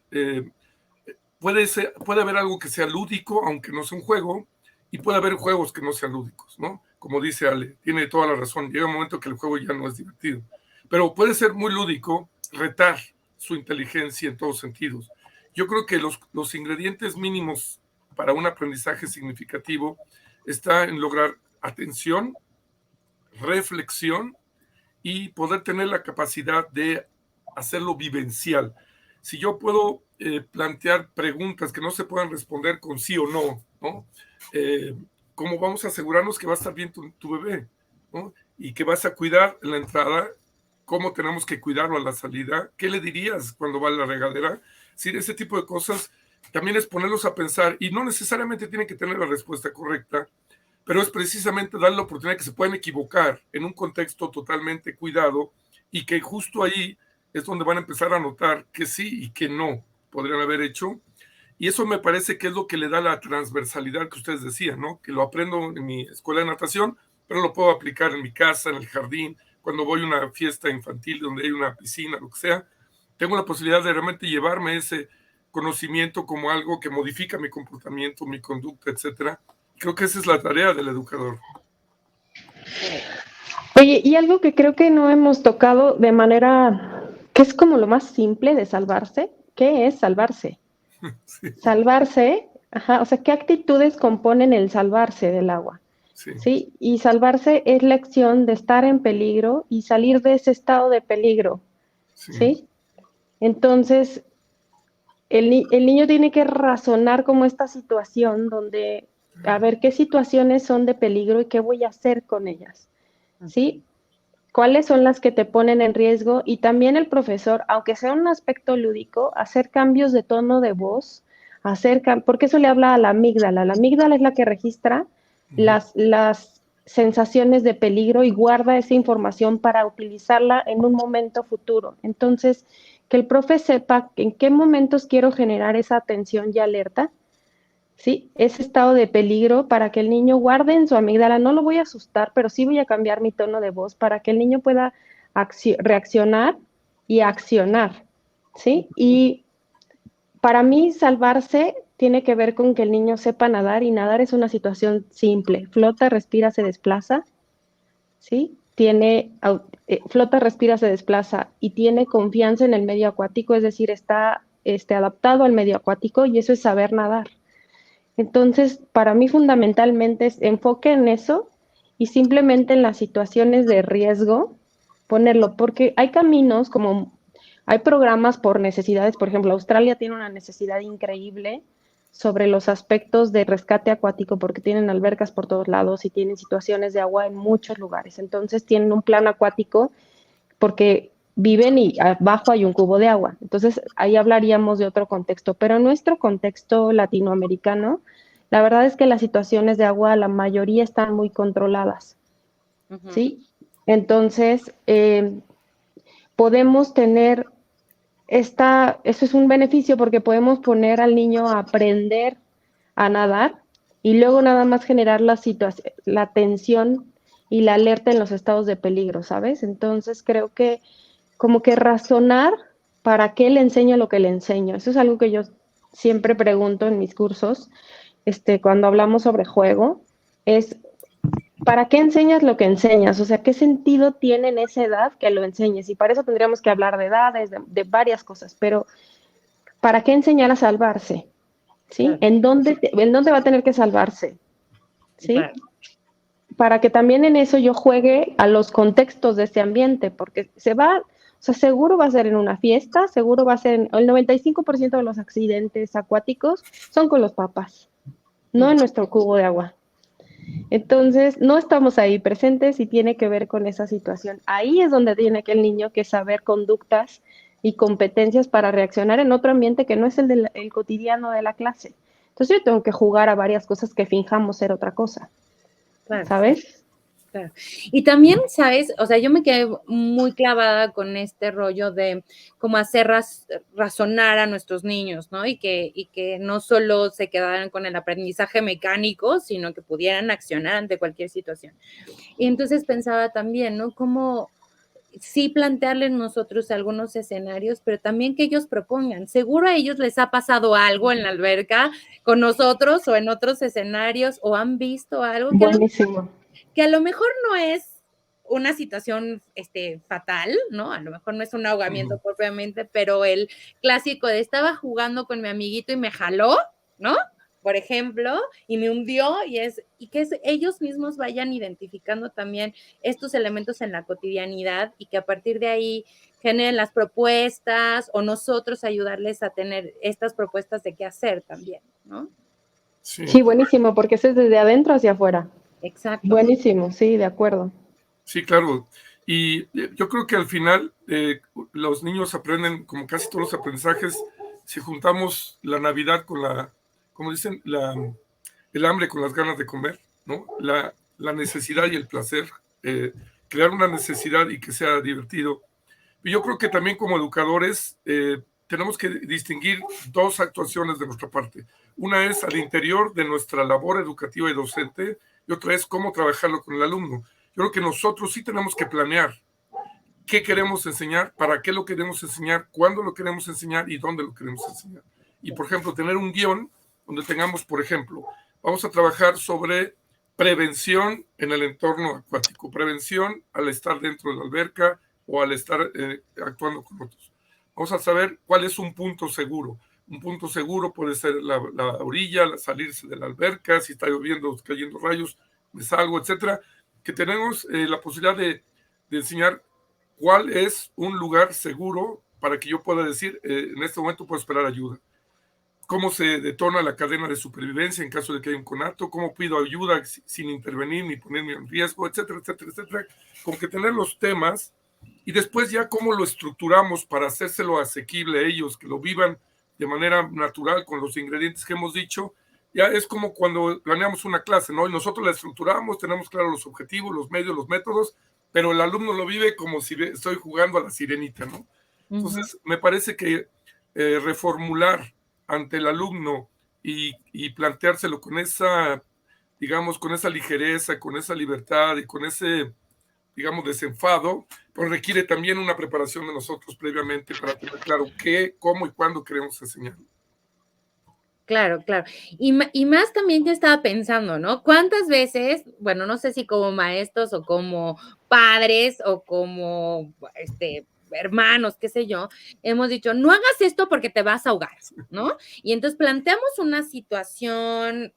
puede haber algo que sea lúdico, aunque no sea un juego, y puede haber juegos que no sean lúdicos, ¿no? Como dice Ale, tiene toda la razón, llega un momento que el juego ya no es divertido, pero puede ser muy lúdico, retar su inteligencia en todos sentidos. Yo creo que los ingredientes mínimos para un aprendizaje significativo está en lograr atención, reflexión y poder tener la capacidad de hacerlo vivencial. Si yo puedo plantear preguntas que no se puedan responder con sí o no, ¿no? ¿Cómo vamos a asegurarnos que va a estar bien tu bebé, ¿no? Y que vas a cuidar en la entrada, cómo tenemos que cuidarlo a la salida, qué le dirías cuando va a la regadera. Sí, ese tipo de cosas también es ponerlos a pensar, y no necesariamente tienen que tener la respuesta correcta, pero es precisamente darle la oportunidad que se pueden equivocar en un contexto totalmente cuidado, y que justo ahí es donde van a empezar a notar que sí y que no podrían haber hecho. Y eso me parece que es lo que le da la transversalidad que ustedes decían, ¿no? Que lo aprendo en mi escuela de natación, pero lo puedo aplicar en mi casa, en el jardín, cuando voy a una fiesta infantil donde hay una piscina, lo que sea. Tengo la posibilidad de realmente llevarme ese conocimiento como algo que modifica mi comportamiento, mi conducta, etcétera. Creo que esa es la tarea del educador. Oye, y algo que creo que no hemos tocado de manera que es como lo más simple de salvarse. ¿Qué es salvarse? Sí. Salvarse, o sea, ¿qué actitudes componen el salvarse del agua? Sí. ¿Sí? Y salvarse es la acción de estar en peligro y salir de ese estado de peligro. Sí. ¿Sí? Entonces, el niño tiene que razonar como esta situación donde, a ver, ¿qué situaciones son de peligro y qué voy a hacer con ellas? ¿Sí? ¿Cuáles son las que te ponen en riesgo? Y también el profesor, aunque sea un aspecto lúdico, hacer cambios de tono de voz, porque eso le habla a la amígdala. La amígdala es la que registra las sensaciones de peligro y guarda esa información para utilizarla en un momento futuro. Entonces, que el profe sepa en qué momentos quiero generar esa atención y alerta, ¿sí? Ese estado de peligro para que el niño guarde en su amígdala. No lo voy a asustar, pero sí voy a cambiar mi tono de voz para que el niño pueda reaccionar y accionar, ¿sí? Y para mí salvarse tiene que ver con que el niño sepa nadar, y nadar es una situación simple. Flota, respira, se desplaza, ¿sí? Flota, respira, se desplaza y tiene confianza en el medio acuático, es decir, está adaptado al medio acuático, y eso es saber nadar. Entonces, para mí fundamentalmente es enfoque en eso y simplemente en las situaciones de riesgo ponerlo, porque hay caminos, como hay programas por necesidades. Por ejemplo, Australia tiene una necesidad increíble sobre los aspectos de rescate acuático, porque tienen albercas por todos lados y tienen situaciones de agua en muchos lugares. Entonces tienen un plan acuático porque viven y abajo hay un cubo de agua. Entonces, ahí hablaríamos de otro contexto, pero en nuestro contexto latinoamericano, la verdad es que las situaciones de agua, la mayoría están muy controladas, ¿sí? Entonces, podemos tener eso es un beneficio porque podemos poner al niño a aprender a nadar y luego nada más generar la tensión y la alerta en los estados de peligro, ¿sabes? Entonces creo que como que razonar para qué le enseño lo que le enseño. Eso es algo que yo siempre pregunto en mis cursos, cuando hablamos sobre juego, es ¿para qué enseñas lo que enseñas? O sea, ¿qué sentido tiene en esa edad que lo enseñes? Y para eso tendríamos que hablar de edades, de varias cosas, pero ¿para qué enseñar a salvarse? ¿Sí? Claro. ¿En dónde va a tener que salvarse? ¿Sí? Claro. Para que también en eso yo juegue a los contextos de este ambiente, porque o sea, seguro va a ser en una fiesta, seguro va a ser el 95% de los accidentes acuáticos son con los papás, no en nuestro cubo de agua. Entonces, no estamos ahí presentes y tiene que ver con esa situación. Ahí es donde tiene que el niño que saber conductas y competencias para reaccionar en otro ambiente que no es el cotidiano de la clase. Entonces, yo tengo que jugar a varias cosas que finjamos ser otra cosa. Claro. ¿Sabes? Claro. Y también, ¿sabes? O sea, yo me quedé muy clavada con este rollo de cómo hacer razonar a nuestros niños, ¿no? Y que no solo se quedaran con el aprendizaje mecánico, sino que pudieran accionar ante cualquier situación. Y entonces pensaba también, ¿no? Cómo sí plantearles nosotros algunos escenarios, pero también que ellos propongan. Seguro a ellos les ha pasado algo en la alberca con nosotros o en otros escenarios o han visto algo que a lo mejor no es una situación fatal, ¿no? A lo mejor no es un ahogamiento propiamente, pero el clásico de estaba jugando con mi amiguito y me jaló, ¿no? Por ejemplo, y me hundió, y que ellos mismos vayan identificando también estos elementos en la cotidianidad y que a partir de ahí generen las propuestas o nosotros ayudarles a tener estas propuestas de qué hacer también, ¿no? Sí, buenísimo, porque eso es desde adentro hacia afuera. Exacto. Buenísimo, sí, de acuerdo. Sí, claro. Y yo creo que al final los niños aprenden, como casi todos los aprendizajes, si juntamos la Navidad con como dicen, el hambre con las ganas de comer, ¿no? La necesidad y el placer, crear una necesidad y que sea divertido. Y yo creo que también como educadores tenemos que distinguir dos actuaciones de nuestra parte. Una es al interior de nuestra labor educativa y docente y otra es cómo trabajarlo con el alumno. Yo creo que nosotros sí tenemos que planear qué queremos enseñar, para qué lo queremos enseñar, cuándo lo queremos enseñar y dónde lo queremos enseñar. Y, por ejemplo, tener un guión donde tengamos, por ejemplo, vamos a trabajar sobre prevención en el entorno acuático, prevención al estar dentro de la alberca o al estar actuando con otros. Vamos a saber cuál es un punto seguro. Un punto seguro puede ser la orilla, salirse de la alberca, si está lloviendo, cayendo rayos, me salgo, etcétera. Que tenemos la posibilidad de enseñar cuál es un lugar seguro para que yo pueda decir, en este momento puedo esperar ayuda. Cómo se detona la cadena de supervivencia en caso de que haya un conato, cómo pido ayuda sin intervenir ni ponerme en riesgo, etcétera, etcétera, etcétera. Como que tener los temas y después ya cómo lo estructuramos para hacérselo asequible a ellos, que lo vivan de manera natural con los ingredientes que hemos dicho. Ya es como cuando planeamos una clase, ¿no? Y nosotros la estructuramos, tenemos claros los objetivos, los medios, los métodos, pero el alumno lo vive como si estoy jugando a la sirenita, ¿no? Entonces, me parece que reformular ante el alumno y planteárselo con esa, digamos, con esa ligereza, con esa libertad y con ese, digamos, desenfado, pues requiere también una preparación de nosotros previamente para tener claro qué, cómo y cuándo queremos enseñar. Claro, claro. Y más también yo estaba pensando, ¿no? ¿Cuántas veces, bueno, no sé si como maestros o como padres o como, hermanos, qué sé yo, hemos dicho, no hagas esto porque te vas a ahogar, ¿no? Y entonces planteamos una situación,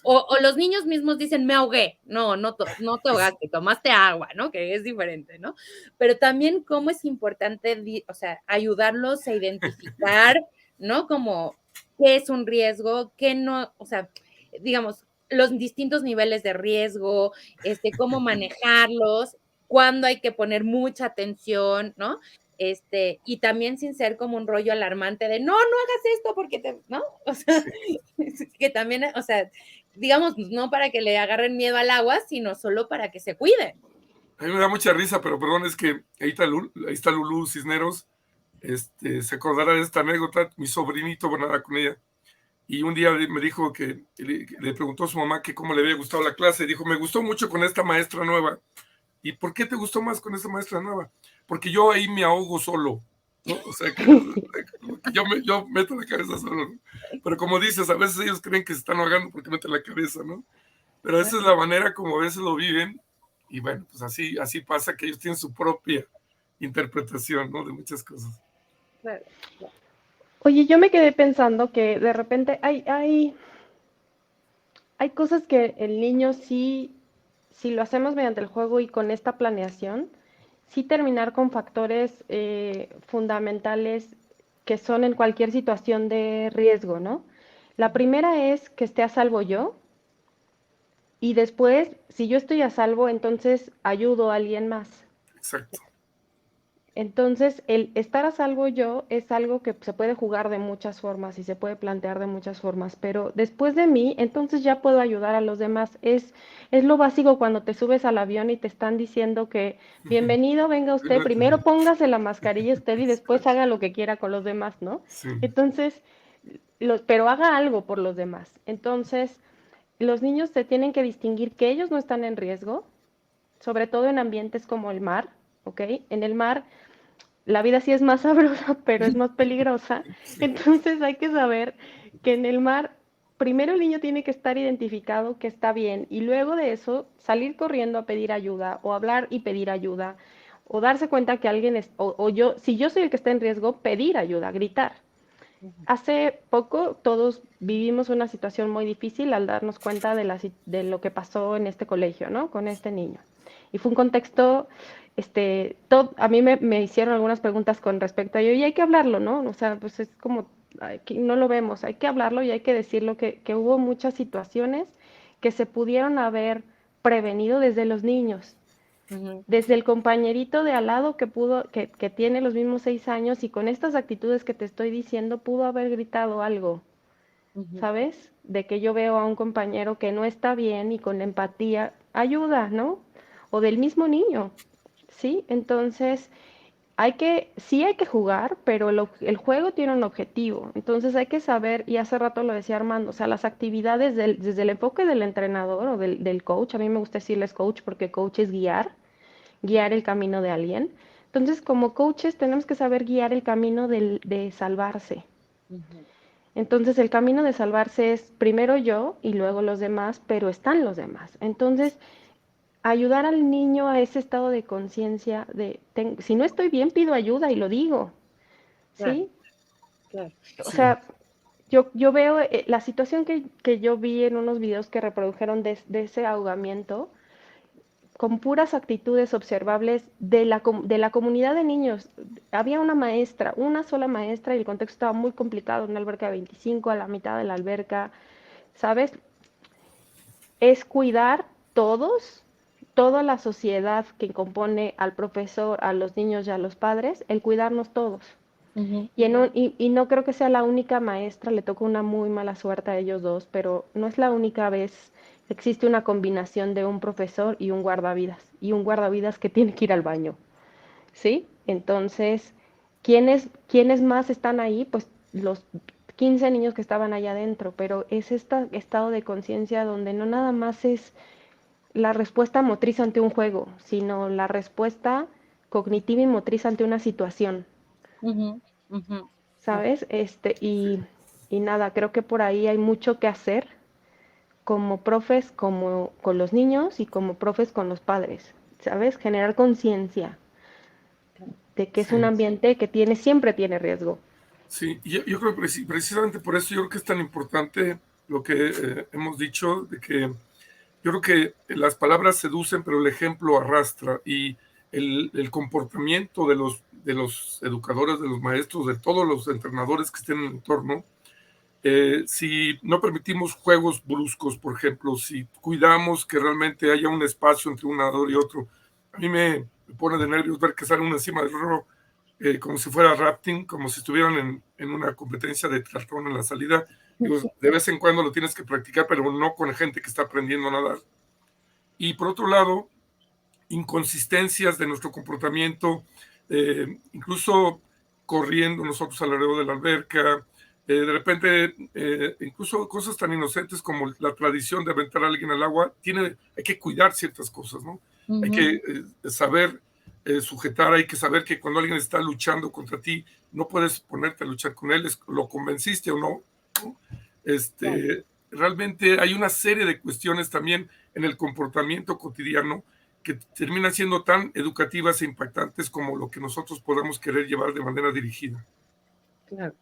o los niños mismos dicen, me ahogué. No te ahogaste, tomaste agua, ¿no? Que es diferente, ¿no? Pero también cómo es importante, o sea, ayudarlos a identificar, ¿no? Como qué es un riesgo, qué no, o sea, digamos, los distintos niveles de riesgo, cómo manejarlos cuándo hay que poner mucha atención, ¿no? Y también sin ser como un rollo alarmante de no hagas esto porque ¿no? O sea, que también, o sea, digamos, no para que le agarren miedo al agua, sino solo para que se cuiden. A mí me da mucha risa, pero perdón, es que ahí está Lulú Cisneros, se acordará de esta anécdota, mi sobrinito nada con ella, y un día me dijo que le preguntó a su mamá que cómo le había gustado la clase, y dijo, me gustó mucho con esta maestra nueva. ¿Y por qué te gustó más con esta maestra nueva? Porque yo ahí me ahogo solo, ¿no? O sea, que yo meto la cabeza solo, ¿no? Pero como dices, a veces ellos creen que se están ahogando porque meten la cabeza, ¿no? Pero esa es la manera como a veces lo viven, y bueno, pues así pasa, que ellos tienen su propia interpretación, ¿no? De muchas cosas. Claro. Oye, yo me quedé pensando que de repente hay cosas que el niño sí, si lo hacemos mediante el juego y con esta planeación, sí terminar con factores fundamentales que son en cualquier situación de riesgo, ¿no? La primera es que esté a salvo yo y después, si yo estoy a salvo, entonces ayudo a alguien más. Exacto. Entonces, el estar a salvo yo es algo que se puede jugar de muchas formas y se puede plantear de muchas formas, pero después de mí, entonces ya puedo ayudar a los demás. Es lo básico cuando te subes al avión y te están diciendo que bienvenido, venga usted, primero póngase la mascarilla usted y después haga lo que quiera con los demás, ¿no? Sí. Entonces, pero haga algo por los demás. Entonces, los niños se tienen que distinguir que ellos no están en riesgo, sobre todo en ambientes como el mar, ¿ok? En el mar la vida sí es más sabrosa, pero es más peligrosa. Sí. Entonces hay que saber que en el mar, primero el niño tiene que estar identificado que está bien y luego de eso salir corriendo a pedir ayuda o hablar y pedir ayuda o darse cuenta que alguien es, o yo, si yo soy el que está en riesgo, pedir ayuda, gritar. Hace poco todos vivimos una situación muy difícil al darnos cuenta de lo que pasó en este colegio, ¿no? Con este niño. Y fue un contexto, a mí me hicieron algunas preguntas con respecto a ello y hay que hablarlo, ¿no? O sea, pues es como, no lo vemos, hay que hablarlo y hay que decirlo que hubo muchas situaciones que se pudieron haber prevenido desde los niños. Desde el compañerito de al lado que tiene los mismos 6 años y con estas actitudes que te estoy diciendo, pudo haber gritado algo, ¿sabes? De que yo veo a un compañero que no está bien y con empatía ayuda, ¿no? O del mismo niño, ¿sí? Entonces, sí hay que jugar, pero el juego tiene un objetivo. Entonces hay que saber, y hace rato lo decía Armando, o sea, las actividades desde el enfoque del entrenador o del coach, a mí me gusta decirles coach porque coach es guiar el camino de alguien. Entonces, como coaches tenemos que saber guiar el camino de salvarse. Entonces, el camino de salvarse es primero yo y luego los demás, pero están los demás. Entonces, ayudar al niño a ese estado de conciencia si no estoy bien, pido ayuda y lo digo. ¿Sí? Claro. O sea, yo veo la situación que yo vi en unos videos que reprodujeron de ese ahogamiento, con puras actitudes observables de la comunidad de niños. Había una sola maestra, y el contexto estaba muy complicado, una alberca de 25 a la mitad de la alberca, ¿sabes? Es cuidar toda la sociedad que compone al profesor, a los niños y a los padres, el cuidarnos todos. Y no creo que sea la única maestra, le tocó una muy mala suerte a ellos dos, pero no es la única vez. Existe una combinación de un profesor y un guardavidas que tiene que ir al baño, ¿sí? Entonces, ¿quiénes más están ahí? Pues los 15 niños que estaban allá adentro, pero es este estado de conciencia donde no nada más es la respuesta motriz ante un juego, sino la respuesta cognitiva y motriz ante una situación. ¿Sabes? Y nada, creo que por ahí hay mucho que hacer como profes, como con los niños y como profes con los padres, ¿sabes? Generar conciencia de que es un ambiente que siempre tiene riesgo. Sí, yo creo que precisamente por eso yo creo que es tan importante lo que hemos dicho, de que yo creo que las palabras seducen, pero el ejemplo arrastra, y el comportamiento de los educadores, de los maestros, de todos los entrenadores que estén en el entorno, si no permitimos juegos bruscos, por ejemplo, si cuidamos que realmente haya un espacio entre un nadador y otro, A mí me pone de nervios ver que sale uno encima del otro, como si fuera rafting, como si estuvieran en una competencia de triatlón en la salida. Digo, de vez en cuando lo tienes que practicar, pero no con gente que está aprendiendo a nadar. Y por otro lado, inconsistencias de nuestro comportamiento, incluso corriendo nosotros alrededor de la alberca, de repente, incluso cosas tan inocentes como la tradición de aventar a alguien al agua, hay que cuidar ciertas cosas, ¿no? Hay que saber sujetar, hay que saber que cuando alguien está luchando contra ti, no puedes ponerte a luchar con él, lo convenciste o no, ¿no? Realmente hay una serie de cuestiones también en el comportamiento cotidiano que terminan siendo tan educativas e impactantes como lo que nosotros podamos querer llevar de manera dirigida. Claro.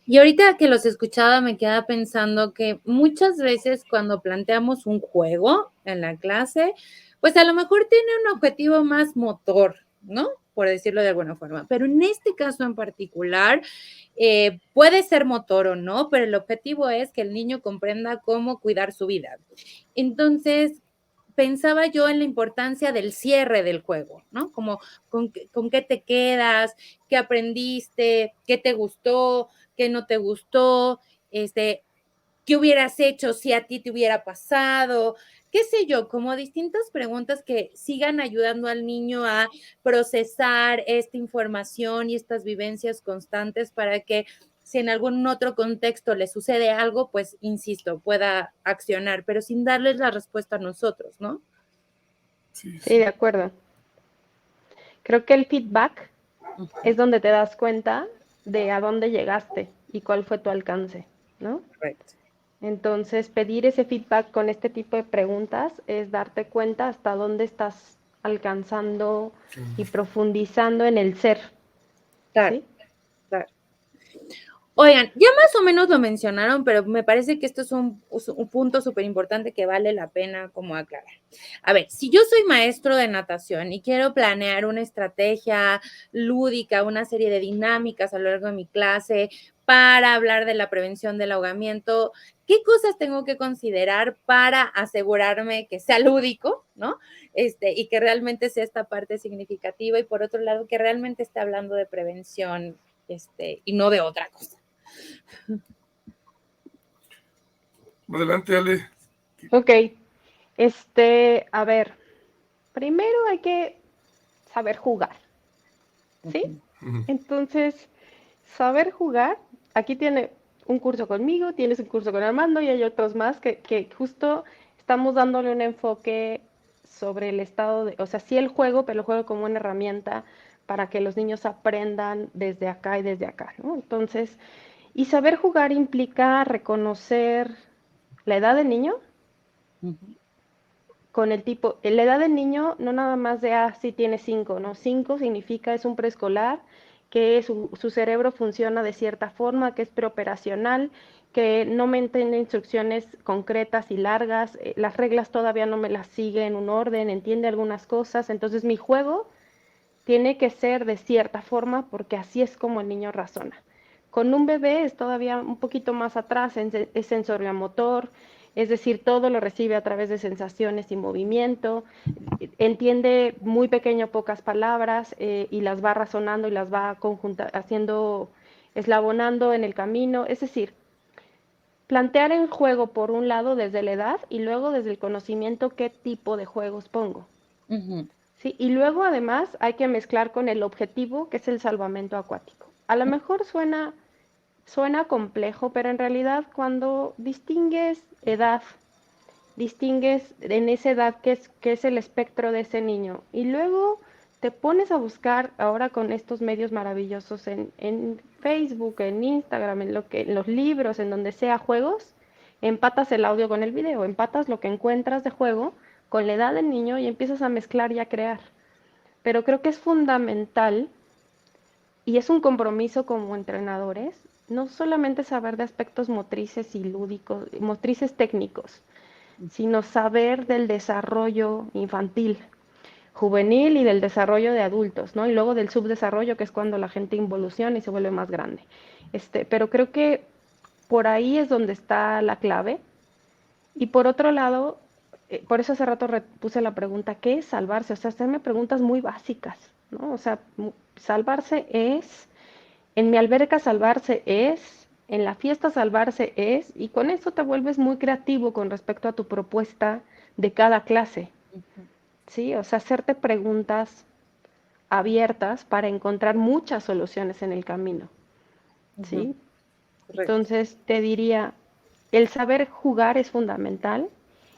Y ahorita que los escuchaba me quedaba pensando que muchas veces cuando planteamos un juego en la clase, pues a lo mejor tiene un objetivo más motor, ¿no? Por decirlo de alguna forma. Pero en este caso en particular, puede ser motor o no, pero el objetivo es que el niño comprenda cómo cuidar su vida. Entonces, pensaba yo en la importancia del cierre del juego, ¿no? Como con qué te quedas, qué aprendiste, qué te gustó, qué no te gustó, qué hubieras hecho si a ti te hubiera pasado, qué sé yo, como distintas preguntas que sigan ayudando al niño a procesar esta información y estas vivencias constantes para que si en algún otro contexto le sucede algo, pues, insisto, pueda accionar, pero sin darles la respuesta a nosotros, ¿no? Sí, de acuerdo. Creo que el feedback es donde te das cuenta de a dónde llegaste y cuál fue tu alcance, ¿no? Correcto. Entonces, pedir ese feedback con este tipo de preguntas es darte cuenta hasta dónde estás alcanzando y profundizando en el ser. Claro, ¿sí? claro. Oigan, ya más o menos lo mencionaron, pero me parece que esto es un punto súper importante que vale la pena como aclarar. A ver, si yo soy maestro de natación y quiero planear una estrategia lúdica, una serie de dinámicas a lo largo de mi clase para hablar de la prevención del ahogamiento, ¿qué cosas tengo que considerar para asegurarme que sea lúdico, ¿no? Y que realmente sea esta parte significativa y por otro lado, que realmente esté hablando de prevención, y no de otra cosa. Adelante, Ale. Ok. A ver, primero hay que saber jugar, ¿sí? Entonces, saber jugar, aquí tiene un curso conmigo, tienes un curso con Armando y hay otros más que justo estamos dándole un enfoque sobre el estado de, o sea, sí el juego, pero el juego como una herramienta para que los niños aprendan desde acá y desde acá, ¿no? Entonces, y saber jugar implica reconocer la edad del niño, con el tipo, la edad del niño, no nada más de, sí tiene 5, ¿no? 5 significa es un preescolar, que su cerebro funciona de cierta forma, que es preoperacional, que no me entiende instrucciones concretas y largas, las reglas todavía no me las sigue en un orden, entiende algunas cosas, entonces mi juego tiene que ser de cierta forma porque así es como el niño razona. Con un bebé es todavía un poquito más atrás, es sensoriomotor, es decir, todo lo recibe a través de sensaciones y movimiento, entiende muy pequeño pocas palabras y las va razonando y las va eslabonando en el camino, es decir, plantear el juego por un lado desde la edad y luego desde el conocimiento qué tipo de juegos pongo. ¿Sí? Y luego además hay que mezclar con el objetivo que es el salvamento acuático. A lo mejor suena complejo, pero en realidad cuando distingues edad, distingues en esa edad qué es el espectro de ese niño y luego te pones a buscar ahora con estos medios maravillosos en Facebook, en Instagram, en los libros, en donde sea juegos, empatas el audio con el video, empatas lo que encuentras de juego con la edad del niño y empiezas a mezclar y a crear. Pero creo que es fundamental y es un compromiso como entrenadores, no solamente saber de aspectos motrices y lúdicos, motrices técnicos, sino saber del desarrollo infantil, juvenil y del desarrollo de adultos, ¿no? Y luego del subdesarrollo, que es cuando la gente involuciona y se vuelve más grande. Pero creo que por ahí es donde está la clave. Y por otro lado, por eso hace rato puse la pregunta, ¿qué es salvarse? O sea, hacerme preguntas muy básicas, ¿no? O sea, salvarse es, en mi alberca salvarse es, en la fiesta salvarse es, y con eso te vuelves muy creativo con respecto a tu propuesta de cada clase, ¿sí? O sea, hacerte preguntas abiertas para encontrar muchas soluciones en el camino, ¿sí? Correcto. Entonces, te diría, el saber jugar es fundamental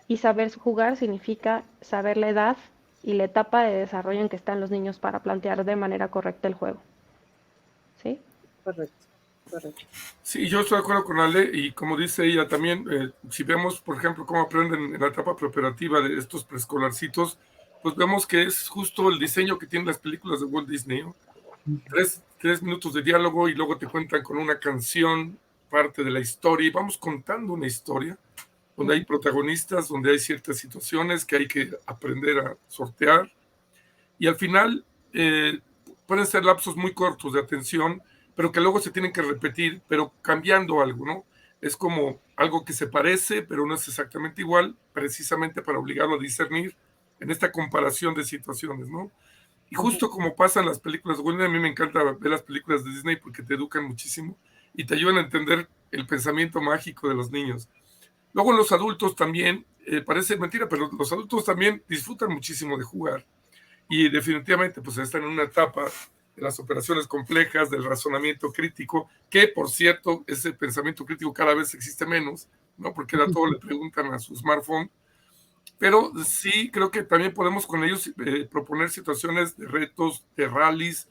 y saber jugar significa saber la edad y la etapa de desarrollo en que están los niños para plantear de manera correcta el juego, ¿sí? Correcto, correcto. Sí, yo estoy de acuerdo con Ale y como dice ella también, si vemos, por ejemplo, cómo aprenden en la etapa preoperativa de estos preescolarcitos, pues vemos que es justo el diseño que tienen las películas de Walt Disney, ¿no? 3 minutos de diálogo y luego te cuentan con una canción, parte de la historia, y vamos contando una historia donde hay protagonistas, donde hay ciertas situaciones que hay que aprender a sortear, y al final pueden ser lapsos muy cortos de atención, pero que luego se tienen que repetir, pero cambiando algo, ¿no? Es como algo que se parece, pero no es exactamente igual, precisamente para obligarlo a discernir en esta comparación de situaciones, ¿no? Y justo como pasa en las películas de Disney, a mí me encanta ver las películas de Disney porque te educan muchísimo y te ayudan a entender el pensamiento mágico de los niños. Luego los adultos también, parece mentira, pero los adultos también disfrutan muchísimo de jugar y definitivamente pues están en una etapa de las operaciones complejas, del razonamiento crítico, que por cierto, ese pensamiento crítico cada vez existe menos, ¿no? Porque a todo le preguntan a su smartphone, pero sí creo que también podemos con ellos proponer situaciones de retos, de rallies,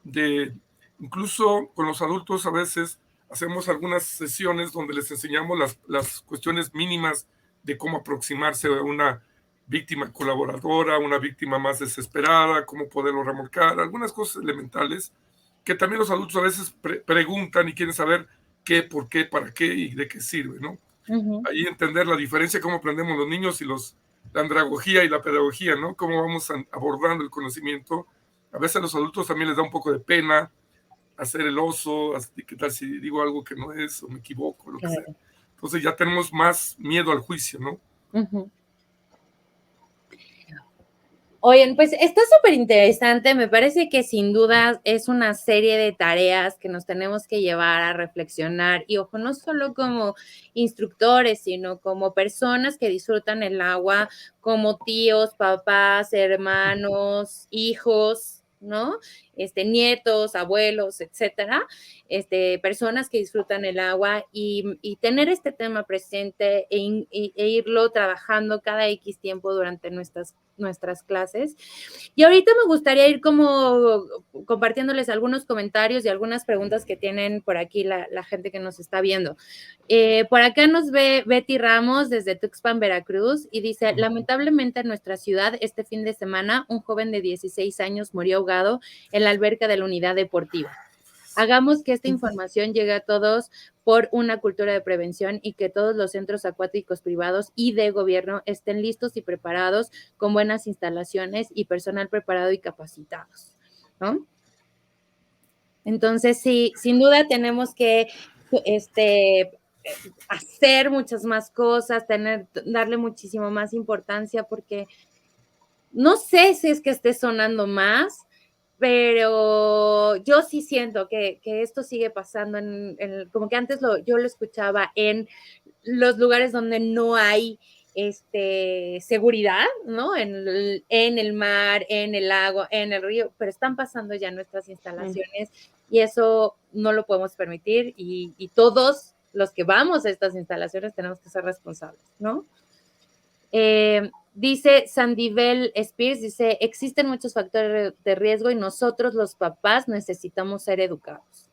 de incluso con los adultos a veces hacemos algunas sesiones donde les enseñamos las cuestiones mínimas de cómo aproximarse a una víctima colaboradora, una víctima más desesperada, cómo poderlo remolcar, algunas cosas elementales que también los adultos a veces preguntan y quieren saber qué, por qué, para qué y de qué sirve, ¿no? Ahí entender la diferencia, cómo aprendemos los niños y la andragogía y la pedagogía, ¿no? Cómo vamos abordando el conocimiento. A veces a los adultos también les da un poco de pena hacer el oso, qué tal si digo algo que no es o me equivoco, lo que sea. Entonces ya tenemos más miedo al juicio, ¿no? Oigan, pues está súper interesante, me parece que sin duda es una serie de tareas que nos tenemos que llevar a reflexionar y ojo, no solo como instructores, sino como personas que disfrutan el agua, como tíos, papás, hermanos, hijos, ¿no? Nietos, abuelos, etcétera, personas que disfrutan el agua y tener este tema presente e irlo trabajando cada X tiempo durante nuestras clases. Y ahorita me gustaría ir como compartiéndoles algunos comentarios y algunas preguntas que tienen por aquí la gente que nos está viendo. Por acá nos ve Betty Ramos desde Tuxpan, Veracruz, y dice, lamentablemente en nuestra ciudad este fin de semana un joven de 16 años murió ahogado en la alberca de la unidad deportiva. Hagamos que esta información llegue a todos por una cultura de prevención y que todos los centros acuáticos privados y de gobierno estén listos y preparados con buenas instalaciones y personal preparado y capacitados, ¿no? Entonces, sí, sin duda tenemos que hacer muchas más cosas, darle muchísimo más importancia porque no sé si es que esté sonando más, pero yo sí siento que esto sigue pasando como que antes yo lo escuchaba en los lugares donde no hay seguridad, ¿no? En el mar, en el lago, en el río, pero están pasando ya nuestras instalaciones y eso no lo podemos permitir y todos los que vamos a estas instalaciones tenemos que ser responsables, ¿no? Dice Sandivel Spears, dice, existen muchos factores de riesgo y nosotros los papás necesitamos ser educados.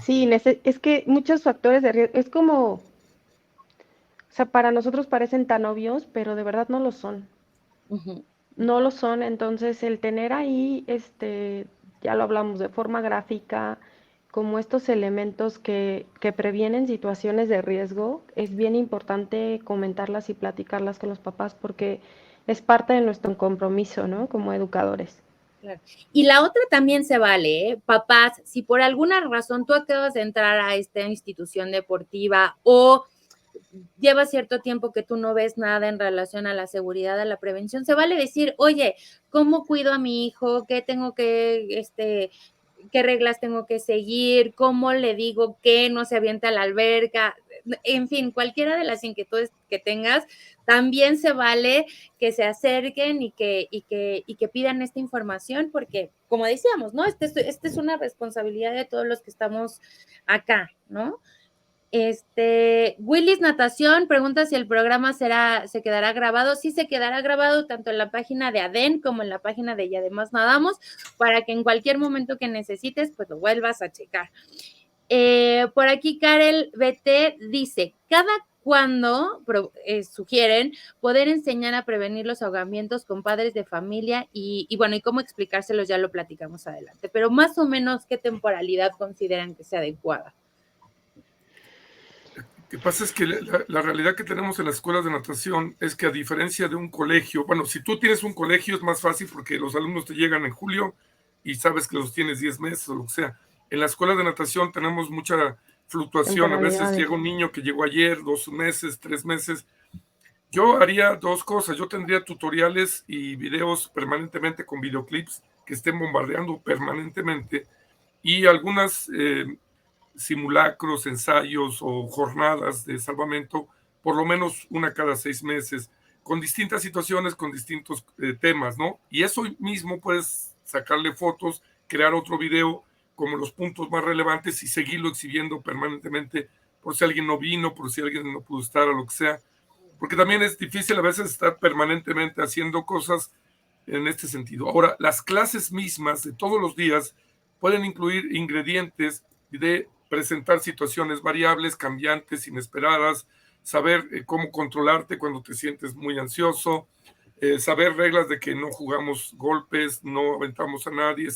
Sí, es que muchos factores de riesgo, es como, o sea, para nosotros parecen tan obvios, pero de verdad no lo son. No lo son, entonces el tener ahí, ya lo hablamos de forma gráfica, como estos elementos que previenen situaciones de riesgo, es bien importante comentarlas y platicarlas con los papás porque es parte de nuestro compromiso, ¿no? Como educadores. Claro. Y la otra también se vale, ¿eh? Papás, si por alguna razón tú acabas de entrar a esta institución deportiva o lleva cierto tiempo que tú no ves nada en relación a la seguridad, a la prevención, se vale decir, oye, ¿cómo cuido a mi hijo? ¿Qué tengo que, qué reglas tengo que seguir? ¿Cómo le digo que no se avienta a la alberca? En fin, cualquiera de las inquietudes que tengas, también se vale que se acerquen y que pidan esta información, porque, como decíamos, ¿no? Esta es una responsabilidad de todos los que estamos acá, ¿no? Willis Natación pregunta si el programa se quedará grabado. Sí, se quedará grabado tanto en la página de ADEN como en la página de Y Además Nadamos, para que en cualquier momento que necesites, pues lo vuelvas a checar. Por aquí Karel BT dice, cada cuando sugieren poder enseñar a prevenir los ahogamientos con padres de familia y bueno, y cómo explicárselos ya lo platicamos adelante, pero más o menos qué temporalidad consideran que sea adecuada. Lo que pasa es que la realidad que tenemos en las escuelas de natación es que, a diferencia de un colegio, bueno, si tú tienes un colegio es más fácil porque los alumnos te llegan en julio y sabes que los tienes 10 meses o lo que sea. En las escuelas de natación tenemos mucha fluctuación. A veces llega un niño que llegó ayer, 2 meses, 3 meses. Yo haría 2 cosas. Yo tendría tutoriales y videos permanentemente con videoclips que estén bombardeando permanentemente, y algunas simulacros, ensayos o jornadas de salvamento, por lo menos una cada 6 meses, con distintas situaciones, con distintos temas, ¿no? Y eso mismo puedes sacarle fotos, crear otro video como los puntos más relevantes y seguirlo exhibiendo permanentemente por si alguien no vino, por si alguien no pudo estar, o lo que sea. Porque también es difícil a veces estar permanentemente haciendo cosas en este sentido. Ahora, las clases mismas de todos los días pueden incluir ingredientes de presentar situaciones variables, cambiantes, inesperadas, saber cómo controlarte cuando te sientes muy ansioso, saber reglas de que no jugamos golpes, no aventamos a nadie.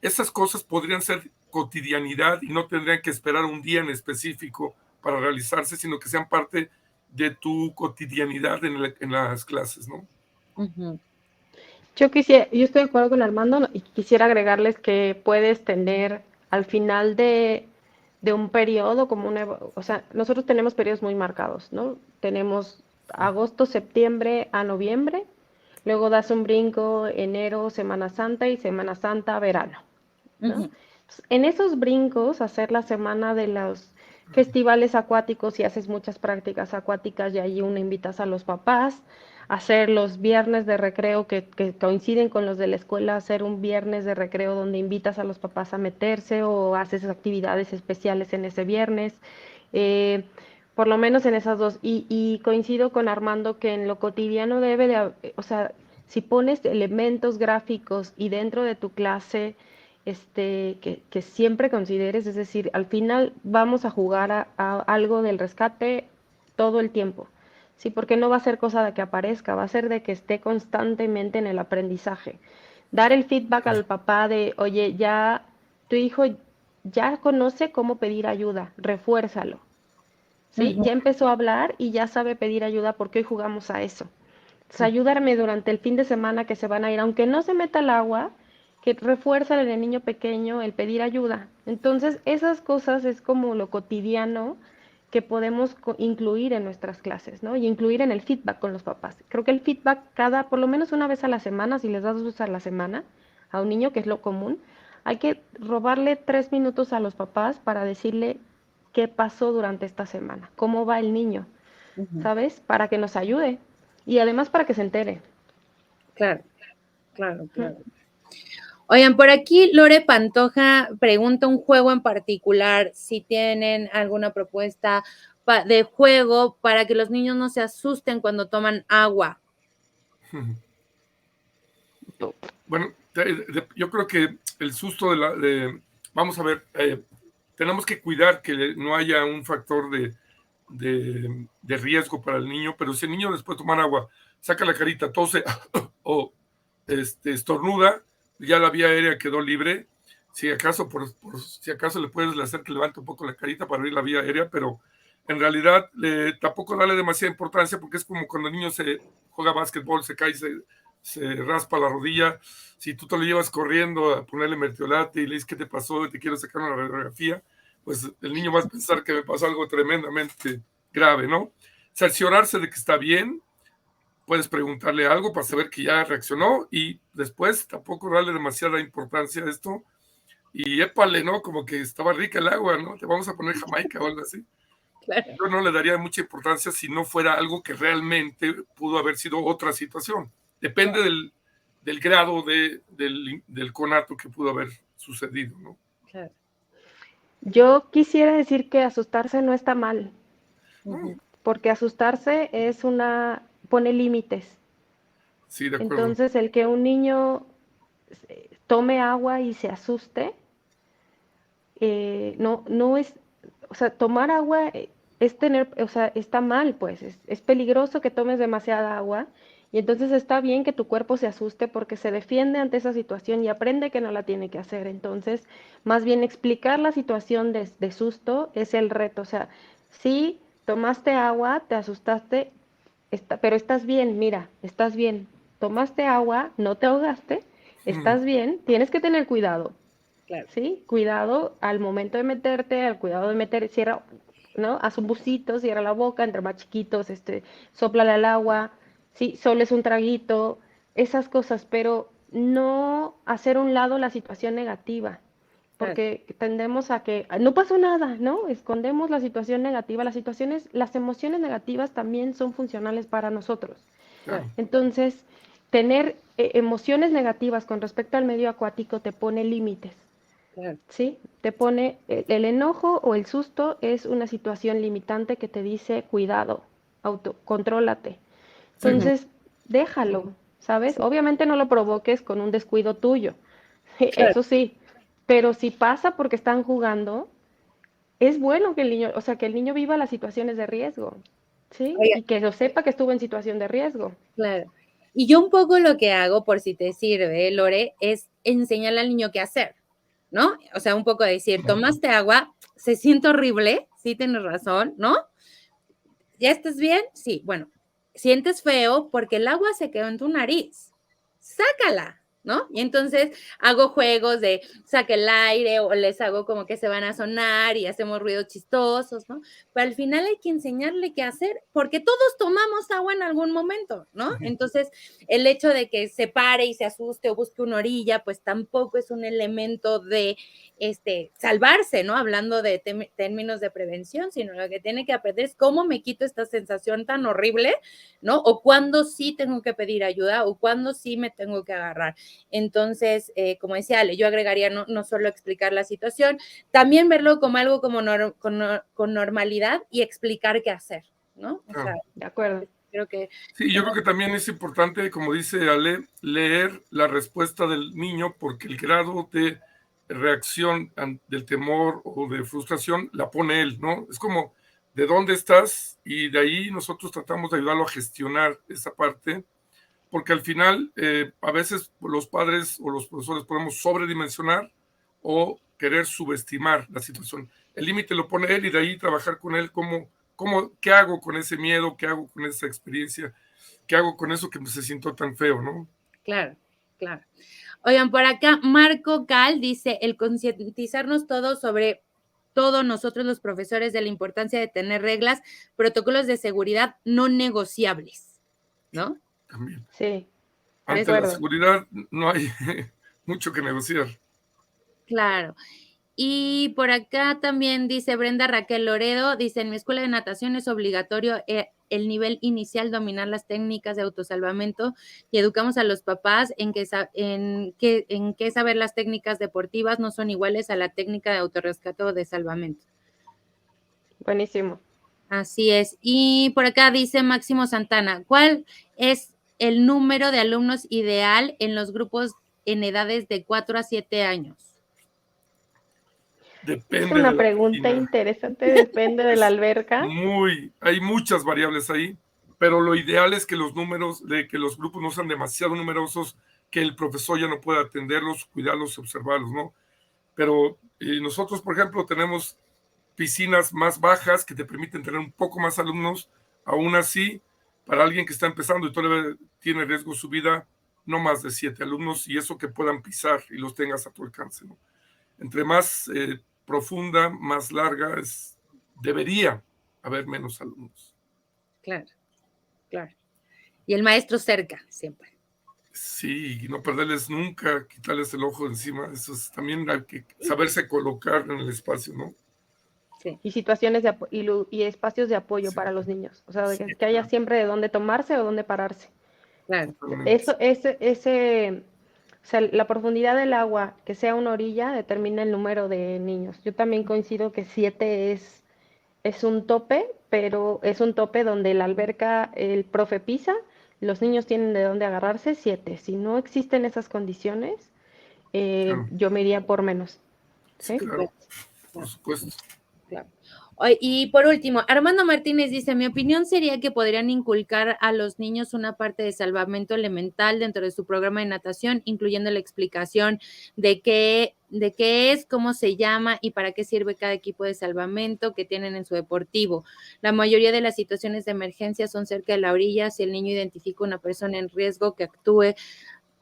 Esas cosas podrían ser cotidianidad y no tendrían que esperar un día en específico para realizarse, sino que sean parte de tu cotidianidad en las clases, ¿no? Uh-huh. Yo estoy de acuerdo con Armando y quisiera agregarles que puedes tener al final de un periodo como o sea, nosotros tenemos periodos muy marcados, ¿no? Tenemos agosto, septiembre a noviembre, luego das un brinco enero, Semana Santa y Semana Santa, verano, ¿no? Uh-huh. En esos brincos, hacer la semana de los festivales acuáticos y haces muchas prácticas acuáticas y ahí uno invitas a los papás, hacer los viernes de recreo que coinciden con los de la escuela, hacer un viernes de recreo donde invitas a los papás a meterse o haces actividades especiales en ese viernes. Por lo menos en esas dos. Y coincido con Armando que en lo cotidiano o sea, si pones elementos gráficos y dentro de tu clase que siempre consideres, es decir, al final vamos a jugar a algo del rescate todo el tiempo, ¿sí? Porque no va a ser cosa de que aparezca, va a ser de que esté constantemente en el aprendizaje. Dar el feedback al papá de, oye, ya tu hijo ya conoce cómo pedir ayuda, refuérzalo, ¿sí? Uh-huh. Ya empezó a hablar y ya sabe pedir ayuda porque hoy jugamos a eso. Entonces, ayudarme durante el fin de semana que se van a ir, aunque no se meta al agua, que refuerza en el niño pequeño el pedir ayuda. Entonces, esas cosas es como lo cotidiano que podemos incluir en nuestras clases, ¿no? Y incluir en el feedback con los papás. Creo que el feedback por lo menos una vez a la semana, si les das 2 veces a la semana a un niño, que es lo común, hay que robarle 3 minutos a los papás para decirle qué pasó durante esta semana, cómo va el niño, Uh-huh. ¿sabes? Para que nos ayude y además para que se entere. Claro, claro, claro. Oigan, por aquí Lore Pantoja pregunta un juego en particular, si tienen alguna propuesta de juego para que los niños no se asusten cuando toman agua. Bueno, yo creo que el susto vamos a ver, tenemos que cuidar que no haya un factor de riesgo para el niño, pero si el niño después de tomar agua saca la carita, tose o estornuda, ya la vía aérea quedó libre. Si acaso si acaso le puedes hacer que levante un poco la carita para abrir la vía aérea, pero en realidad tampoco darle demasiada importancia, porque es como cuando el niño juega básquetbol, se cae, se raspa la rodilla. Si tú te lo llevas corriendo a ponerle mertiolate y le dices qué te pasó y te quiero sacar una radiografía, pues el niño va a pensar que me pasó algo tremendamente grave, ¿no? Cerciorarse de que está bien, puedes preguntarle algo para saber que ya reaccionó y después tampoco darle demasiada importancia a esto y épale, ¿no? Como que estaba rica el agua, ¿no? Le vamos a poner Jamaica o algo así. Claro. Yo no le daría mucha importancia si no fuera algo que realmente pudo haber sido otra situación. Depende del grado del conato que pudo haber sucedido, ¿no? Claro. Yo quisiera decir que asustarse no está mal, Ujú. porque asustarse pone límites. Sí, de acuerdo. Entonces, el que un niño tome agua y se asuste, no es, o sea, tomar agua es o sea, está mal, pues, es peligroso que tomes demasiada agua y entonces está bien que tu cuerpo se asuste porque se defiende ante esa situación y aprende que no la tiene que hacer. Entonces, más bien explicar la situación de susto es el reto. O sea, sí, tomaste agua, te asustaste, pero estás bien, mira, estás bien. Tomaste agua, no te ahogaste, estás bien, tienes que tener cuidado. Claro. ¿Sí? Cuidado al momento de meterte, al cuidado de meter, cierra, ¿no? Haz un bucito, cierra la boca, entre más chiquitos, sóplale al agua, sí, solo es un traguito, esas cosas, pero no hacer a un lado la situación negativa, Claro. porque tendemos a que no pasó nada, ¿no? Escondemos la situación negativa, las emociones negativas también son funcionales para nosotros. Claro. Entonces, tener emociones negativas con respecto al medio acuático te pone límites. Claro. ¿Sí? Te pone el enojo o el susto es una situación limitante que te dice cuidado, contrólate. Sí. Entonces, déjalo, ¿sabes? Obviamente no lo provoques con un descuido tuyo, Claro. eso sí, pero si pasa porque están jugando, es bueno que el niño, o sea, que el niño viva las situaciones de riesgo, ¿sí? Oiga, Y que lo sepa que estuvo en situación de riesgo. claro. Y yo un poco lo que hago, por si te sirve, Lore, es enseñarle al niño qué hacer, ¿no? O sea, un poco decir, tomaste agua, se siente horrible, sí tienes razón, ¿no? ¿Ya estás bien? Sí, bueno, sientes feo porque el agua se quedó en tu nariz. Sácala, ¿no? Y entonces hago juegos de saca el aire o les hago como que se van a sonar y hacemos ruidos chistosos, ¿no? Pero al final hay que enseñarle qué hacer porque todos tomamos agua en algún momento, ¿no? Entonces, el hecho de que se pare y se asuste o busque una orilla, pues tampoco es un elemento de salvarse, ¿no? Hablando de términos de prevención, sino lo que tiene que aprender es cómo me quito esta sensación tan horrible, ¿no? O cuándo sí tengo que pedir ayuda o cuándo sí me tengo que agarrar. Entonces, como decía Ale, yo agregaría no solo explicar la situación, también verlo como algo como con normalidad y explicar qué hacer, ¿no? O sea, De acuerdo. creo que... Sí, yo creo que también es importante, como dice Ale, leer la respuesta del niño porque el grado de reacción del temor o de frustración la pone él, ¿no? Es como de dónde estás y de ahí nosotros tratamos de ayudarlo a gestionar esa parte, porque al final a veces los padres o los profesores podemos sobredimensionar o querer subestimar la situación. El límite lo pone él y de ahí trabajar con él qué hago con ese miedo, qué hago con esa experiencia, qué hago con eso que se sintió tan feo, ¿no? Claro, claro. Oigan, por acá Marco Cal dice, el concientizarnos todos sobre todo nosotros los profesores de la importancia de tener reglas, protocolos de seguridad no negociables, ¿no? También. Sí. Ante la seguridad no hay mucho que negociar. Claro. Y por acá también dice Brenda Raquel Loredo, dice, en mi escuela de natación es obligatorio el nivel inicial dominar las técnicas de autosalvamento y educamos a los papás en que saber las técnicas deportivas no son iguales a la técnica de autorrescate o de salvamento. Buenísimo. Así es. Y por acá dice Máximo Santana, ¿cuál es el número de alumnos ideal en los grupos en edades de 4 a 7 años? Depende Es una de la pregunta piscina. interesante, depende de la alberca. Hay muchas variables ahí, pero lo ideal es que los números, de que los grupos no sean demasiado numerosos, que el profesor ya no pueda atenderlos, cuidarlos, observarlos, ¿no? Pero nosotros, por ejemplo, tenemos piscinas más bajas que te permiten tener un poco más alumnos. Aún así, para alguien que está empezando y todavía tiene riesgo su vida, no más de 7 alumnos y eso que puedan pisar y los tengas a tu alcance, ¿no? Entre más profunda, más larga, debería haber menos alumnos. Claro, claro. Y el maestro cerca, siempre. Sí, y no perderles nunca, quitarles el ojo de encima. Eso es, también hay que saberse colocar en el espacio, ¿no? Sí. Y situaciones y espacios de apoyo para los niños. O sea, que haya siempre de dónde tomarse o dónde pararse. Claro. Eso, o sea, la profundidad del agua, que sea una orilla, determina el número de niños. Yo también coincido que 7 es un tope, pero es un tope donde la alberca, el profe pisa, los niños tienen de dónde agarrarse, 7. Si no existen esas condiciones, Claro. yo me iría por menos. Sí, claro, por supuesto. Claro. Y por último, Armando Martínez dice, mi opinión sería que podrían inculcar a los niños una parte de salvamento elemental dentro de su programa de natación, incluyendo la explicación de qué es, cómo se llama y para qué sirve cada equipo de salvamento que tienen en su deportivo. La mayoría de las situaciones de emergencia son cerca de la orilla. Si el niño identifica una persona en riesgo, que actúe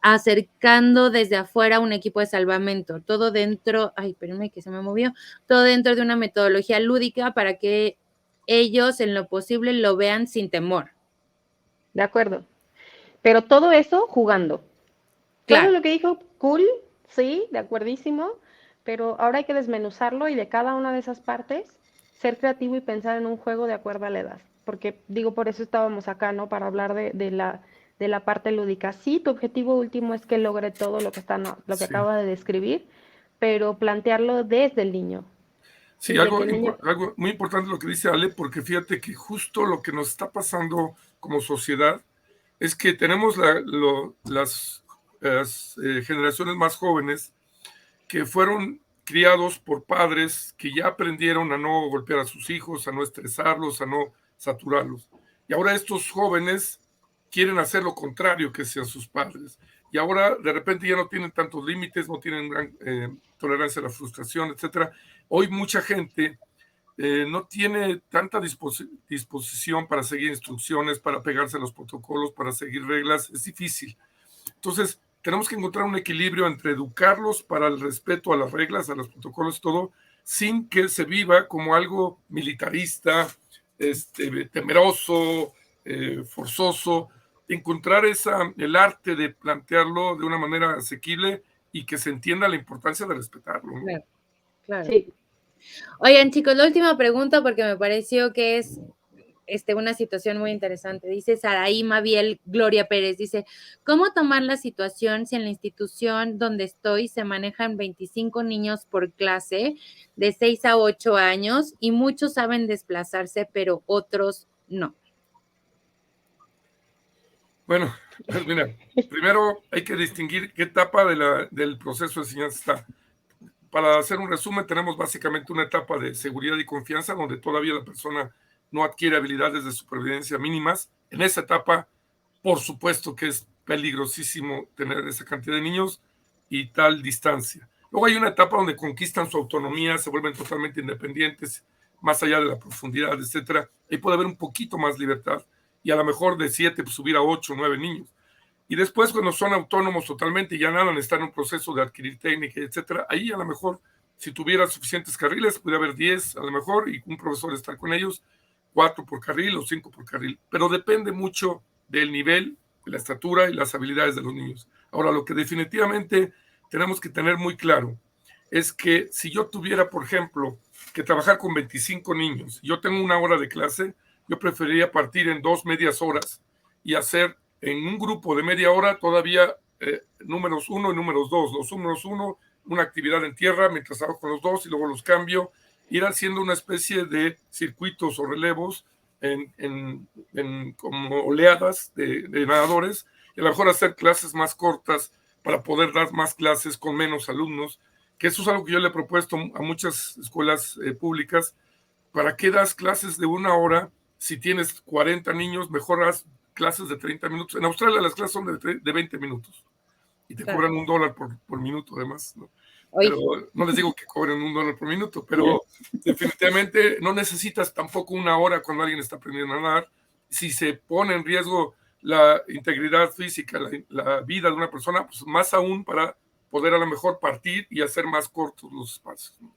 acercando desde afuera un equipo de salvamento, todo dentro, espérenme que se me movió, todo dentro de una metodología lúdica para que ellos en lo posible lo vean sin temor. De acuerdo. Pero todo eso jugando. Claro. Todo lo que dijo, cool, sí, de acuerdísimo, pero ahora hay que desmenuzarlo y de cada una de esas partes ser creativo y pensar en un juego de acuerdo a la edad. Porque digo, por eso estábamos acá, ¿no? Para hablar de la parte lúdica. Sí, tu objetivo último es que logre todo lo que acaba de describir, pero plantearlo desde el niño. Sí, algo muy importante lo que dice Ale, porque fíjate que justo lo que nos está pasando como sociedad es que tenemos las generaciones más jóvenes que fueron criados por padres que ya aprendieron a no golpear a sus hijos, a no estresarlos, a no saturarlos. Y ahora estos jóvenes quieren hacer lo contrario que sean sus padres. Y ahora de repente ya no tienen tantos límites, no tienen gran tolerancia a la frustración, etcétera. Hoy mucha gente no tiene tanta disposición para seguir instrucciones, para pegarse a los protocolos, para seguir reglas. Es difícil. Entonces, tenemos que encontrar un equilibrio entre educarlos para el respeto a las reglas, a los protocolos, todo, sin que se viva como algo militarista, temeroso, forzoso. Encontrar el arte de plantearlo de una manera asequible y que se entienda la importancia de respetarlo, ¿no? Claro, claro. Sí. Oigan, chicos, la última pregunta porque me pareció que es una situación muy interesante. Dice Saraí Mabiel Gloria Pérez, dice, ¿cómo tomar la situación si en la institución donde estoy se manejan 25 niños por clase de 6 a 8 años y muchos saben desplazarse, pero otros no? Bueno, pues mira, primero hay que distinguir qué etapa del proceso de enseñanza está. Para hacer un resumen, tenemos básicamente una etapa de seguridad y confianza donde todavía la persona no adquiere habilidades de supervivencia mínimas. En esa etapa, por supuesto que es peligrosísimo tener esa cantidad de niños y tal distancia. Luego hay una etapa donde conquistan su autonomía, se vuelven totalmente independientes, más allá de la profundidad, etcétera. Ahí puede haber un poquito más libertad y a lo mejor de 7 pues, subir a 8 o 9 niños. Y después, cuando son autónomos totalmente y ya nada, están en un proceso de adquirir técnica, etcétera, ahí a lo mejor, si tuviera suficientes carriles, podría haber 10 a lo mejor, y un profesor estar con ellos, 4 por carril o 5 por carril. Pero depende mucho del nivel, de la estatura y las habilidades de los niños. Ahora, lo que definitivamente tenemos que tener muy claro es que si yo tuviera, por ejemplo, que trabajar con 25 niños, yo tengo una hora de clase, yo preferiría partir en 2 medias horas y hacer en un grupo de media hora todavía números 1 y números 2. Los números 1, una actividad en tierra mientras hago con los 2 y luego los cambio. Ir haciendo una especie de circuitos o relevos como oleadas de nadadores y a lo mejor hacer clases más cortas para poder dar más clases con menos alumnos, que eso es algo que yo le he propuesto a muchas escuelas públicas. ¿Para qué das clases de 1 hora si tienes 40 niños? Mejor haz clases de 30 minutos. En Australia las clases son de 20 minutos y te cobran $1 por minuto además, ¿no? Pero no les digo que cobren $1 por minuto, pero definitivamente no necesitas tampoco 1 hora cuando alguien está aprendiendo a nadar. Si se pone en riesgo la integridad física, la vida de una persona, pues más aún para poder a lo mejor partir y hacer más cortos los espacios, ¿no?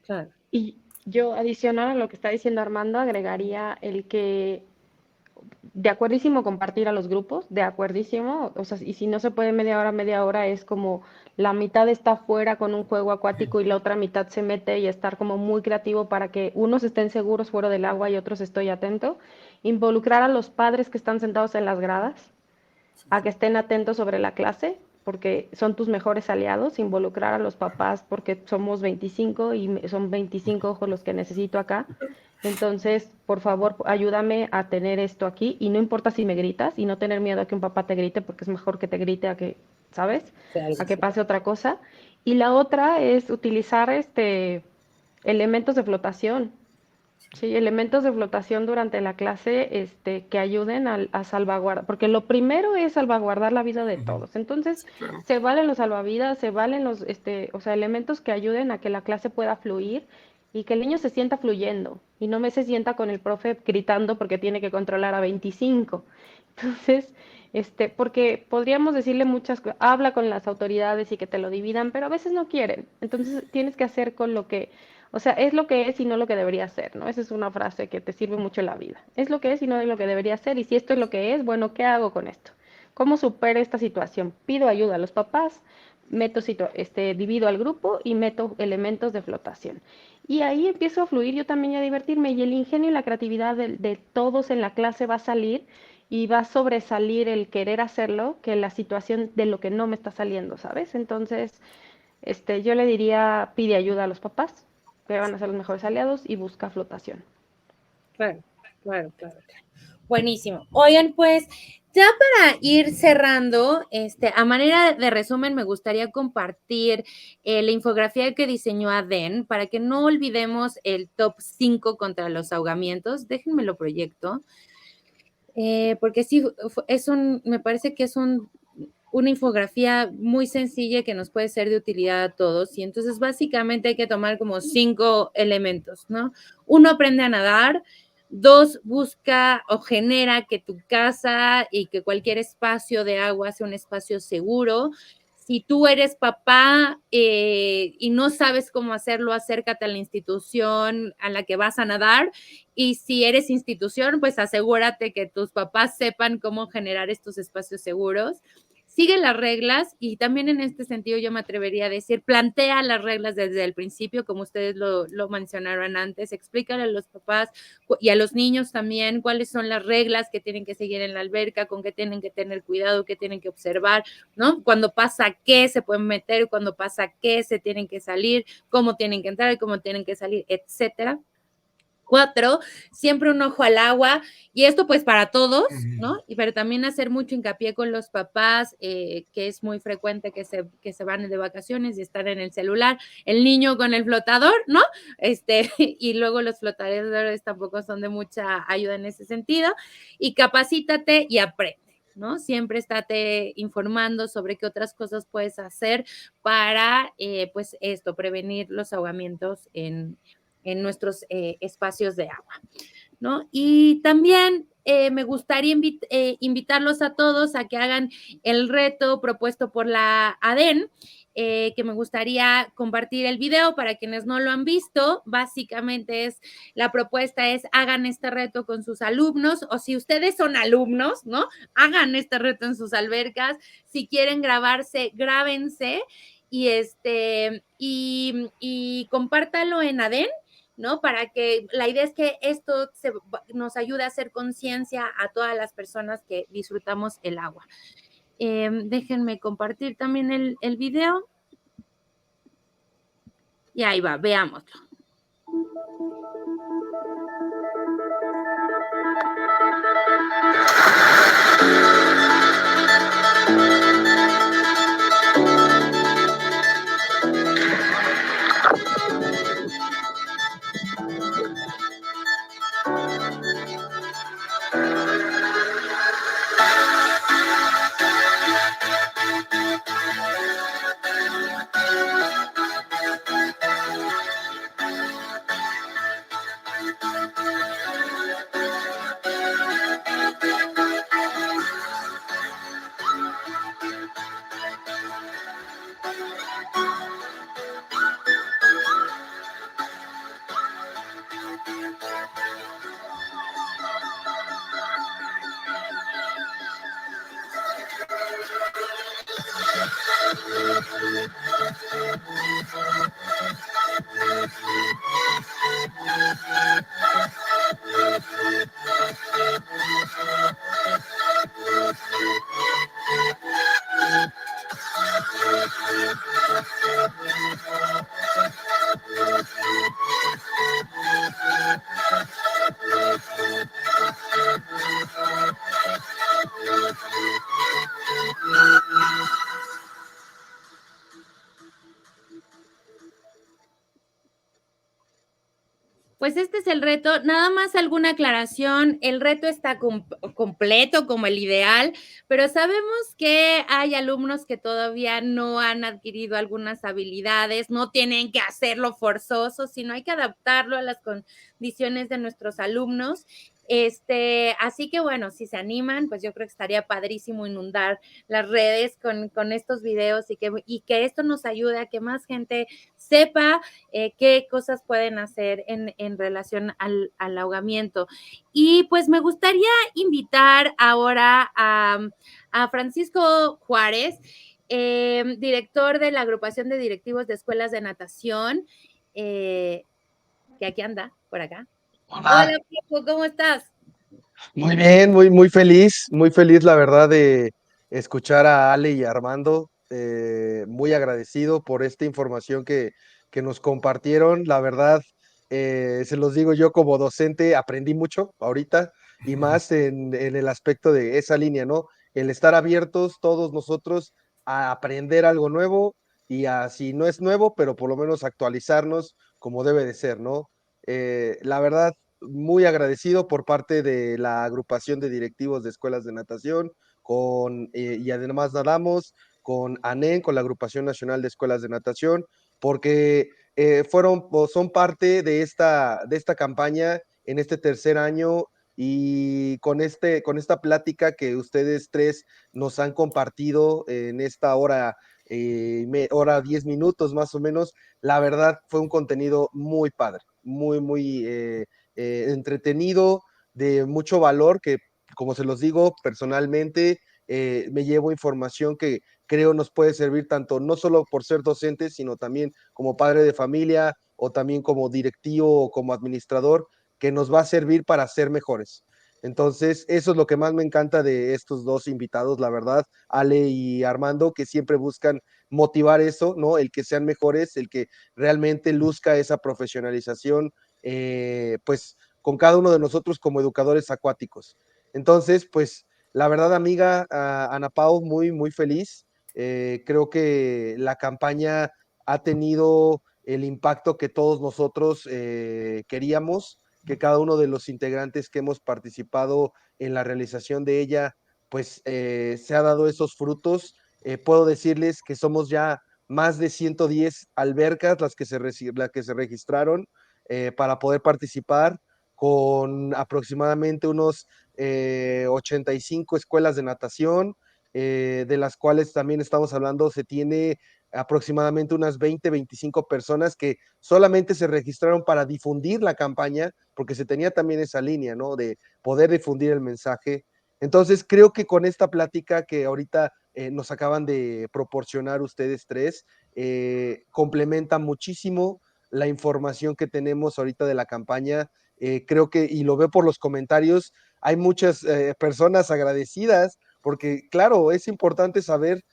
Claro. Y Yo, adicional a lo que está diciendo Armando, agregaría el que de acuerdísimo compartir a los grupos, de acuerdísimo, o sea, y si no se puede media hora es como la mitad está fuera con un juego acuático y la otra mitad se mete y estar como muy creativo para que unos estén seguros fuera del agua y otros estoy atento. Involucrar a los padres que están sentados en las gradas, a que estén atentos sobre la clase, porque son tus mejores aliados, involucrar a los papás porque somos 25 y son 25 ojos los que necesito acá. Entonces, por favor, ayúdame a tener esto aquí y no importa si me gritas y no tener miedo a que un papá te grite porque es mejor que te grite a que, ¿sabes? A que pase otra cosa. Y la otra es utilizar elementos de flotación. Sí, elementos de flotación durante la clase, que ayuden a salvaguardar, porque lo primero es salvaguardar la vida de todos. Entonces, Sí, claro. se valen los salvavidas, se valen o sea, elementos que ayuden a que la clase pueda fluir y que el niño se sienta fluyendo y no me se sienta con el profe gritando porque tiene que controlar a 25. Entonces, porque podríamos decirle muchas cosas, habla con las autoridades y que te lo dividan, pero a veces no quieren. Entonces, tienes que hacer con lo que, o sea, es lo que es y no lo que debería ser, ¿no? Esa es una frase que te sirve mucho en la vida. Es lo que es y no es lo que debería ser. Y si esto es lo que es, bueno, ¿qué hago con esto? ¿Cómo supero esta situación? Pido ayuda a los papás, divido al grupo y meto elementos de flotación. Y ahí empiezo a fluir yo también y a divertirme. Y el ingenio y la creatividad de todos en la clase va a salir y va a sobresalir el querer hacerlo que la situación de lo que no me está saliendo, ¿sabes? Entonces, yo le diría, pide ayuda a los papás, que van a ser los mejores aliados, y busca flotación. Claro, claro, claro. Buenísimo. Oigan, pues ya para ir cerrando, a manera de resumen, me gustaría compartir la infografía que diseñó Aden para que no olvidemos el top 5 contra los ahogamientos. Déjenme lo proyecto, porque sí, me parece que es una infografía muy sencilla que nos puede ser de utilidad a todos. Y entonces básicamente hay que tomar como 5 elementos, ¿no? 1, aprende a nadar. 2, busca o genera que tu casa y que cualquier espacio de agua sea un espacio seguro. Si tú eres papá y no sabes cómo hacerlo, acércate a la institución a la que vas a nadar. Y si eres institución, pues asegúrate que tus papás sepan cómo generar estos espacios seguros. Sigue las reglas y también en este sentido yo me atrevería a decir, plantea las reglas desde el principio, como ustedes lo mencionaron antes, explícale a los papás y a los niños también cuáles son las reglas que tienen que seguir en la alberca, con qué tienen que tener cuidado, qué tienen que observar, ¿no? Cuando pasa qué se pueden meter, cuando pasa qué se tienen que salir, cómo tienen que entrar y cómo tienen que salir, etcétera. 4, siempre un ojo al agua, y esto pues para todos, ¿no? Pero también hacer mucho hincapié con los papás, que es muy frecuente que se van de vacaciones y están en el celular, el niño con el flotador, ¿no? Y luego los flotadores tampoco son de mucha ayuda en ese sentido, y capacítate y aprende, ¿no? Siempre estate informando sobre qué otras cosas puedes hacer para, pues esto, prevenir los ahogamientos en nuestros espacios de agua, ¿no? Y también me gustaría invitarlos a todos a que hagan el reto propuesto por la ADEN, que me gustaría compartir el video para quienes no lo han visto. Básicamente la propuesta es hagan este reto con sus alumnos, o si ustedes son alumnos, ¿no? Hagan este reto en sus albercas. Si quieren grabarse, grábense y compártalo en ADEN, ¿no? Para que la idea es que esto nos ayude a hacer conciencia a todas las personas que disfrutamos el agua. Déjenme compartir también el video. Y ahí va, veámoslo. Pues este es el reto, nada más alguna aclaración, el reto está completo como el ideal, pero sabemos que hay alumnos que todavía no han adquirido algunas habilidades, no tienen que hacerlo forzoso, sino hay que adaptarlo a las condiciones de nuestros alumnos. Así que bueno, si se animan, pues yo creo que estaría padrísimo inundar las redes con estos videos y que esto nos ayude a que más gente sepa qué cosas pueden hacer en relación al ahogamiento. Y pues me gustaría invitar ahora a Francisco Juárez, director de la agrupación de directivos de escuelas de natación, que aquí anda, por acá. Hola, Hola, Francisco, ¿cómo estás? muy bien, muy feliz la verdad de escuchar a Ale y a Armando, muy agradecido por esta información que nos compartieron, la verdad, se los digo yo como docente, aprendí mucho ahorita y más en el aspecto de esa línea, ¿no? El estar abiertos todos nosotros a aprender algo nuevo y a, si no es nuevo, pero por lo menos actualizarnos como debe de ser, ¿no? La verdad, muy agradecido por parte de la agrupación de directivos de escuelas de natación, y además nadamos con ANEN, con la Agrupación Nacional de Escuelas de Natación, porque fueron o son parte de esta campaña en este tercer año y con esta plática que ustedes tres nos han compartido en esta hora, hora 10 minutos más o menos, la verdad fue un contenido muy padre, muy entretenido, de mucho valor, que como se los digo personalmente, me llevo información que creo nos puede servir tanto no solo por ser docente, sino también como padre de familia o también como directivo o como administrador, que nos va a servir para ser mejores. Entonces, eso es lo que más me encanta de estos dos invitados, la verdad, Ale y Armando, que siempre buscan motivar eso, ¿no? El que sean mejores, el que realmente luzca esa profesionalización, pues con cada uno de nosotros como educadores acuáticos. Entonces, pues la verdad, amiga, Ana Pau, muy feliz. Creo que la campaña ha tenido el impacto que todos nosotros queríamos, que cada uno de los integrantes que hemos participado en la realización de ella, pues se ha dado esos frutos. Puedo decirles que somos ya más de 110 albercas las que se registraron para poder participar, con aproximadamente unos 85 escuelas de natación, de las cuales también estamos hablando, se tiene aproximadamente unas 25 personas que solamente se registraron para difundir la campaña, porque se tenía también esa línea, ¿no? De poder difundir el mensaje. Entonces, creo que con esta plática que ahorita nos acaban de proporcionar ustedes tres, complementa muchísimo la información que tenemos ahorita de la campaña. Creo que, y lo veo por los comentarios, hay muchas personas agradecidas, porque claro, es importante saber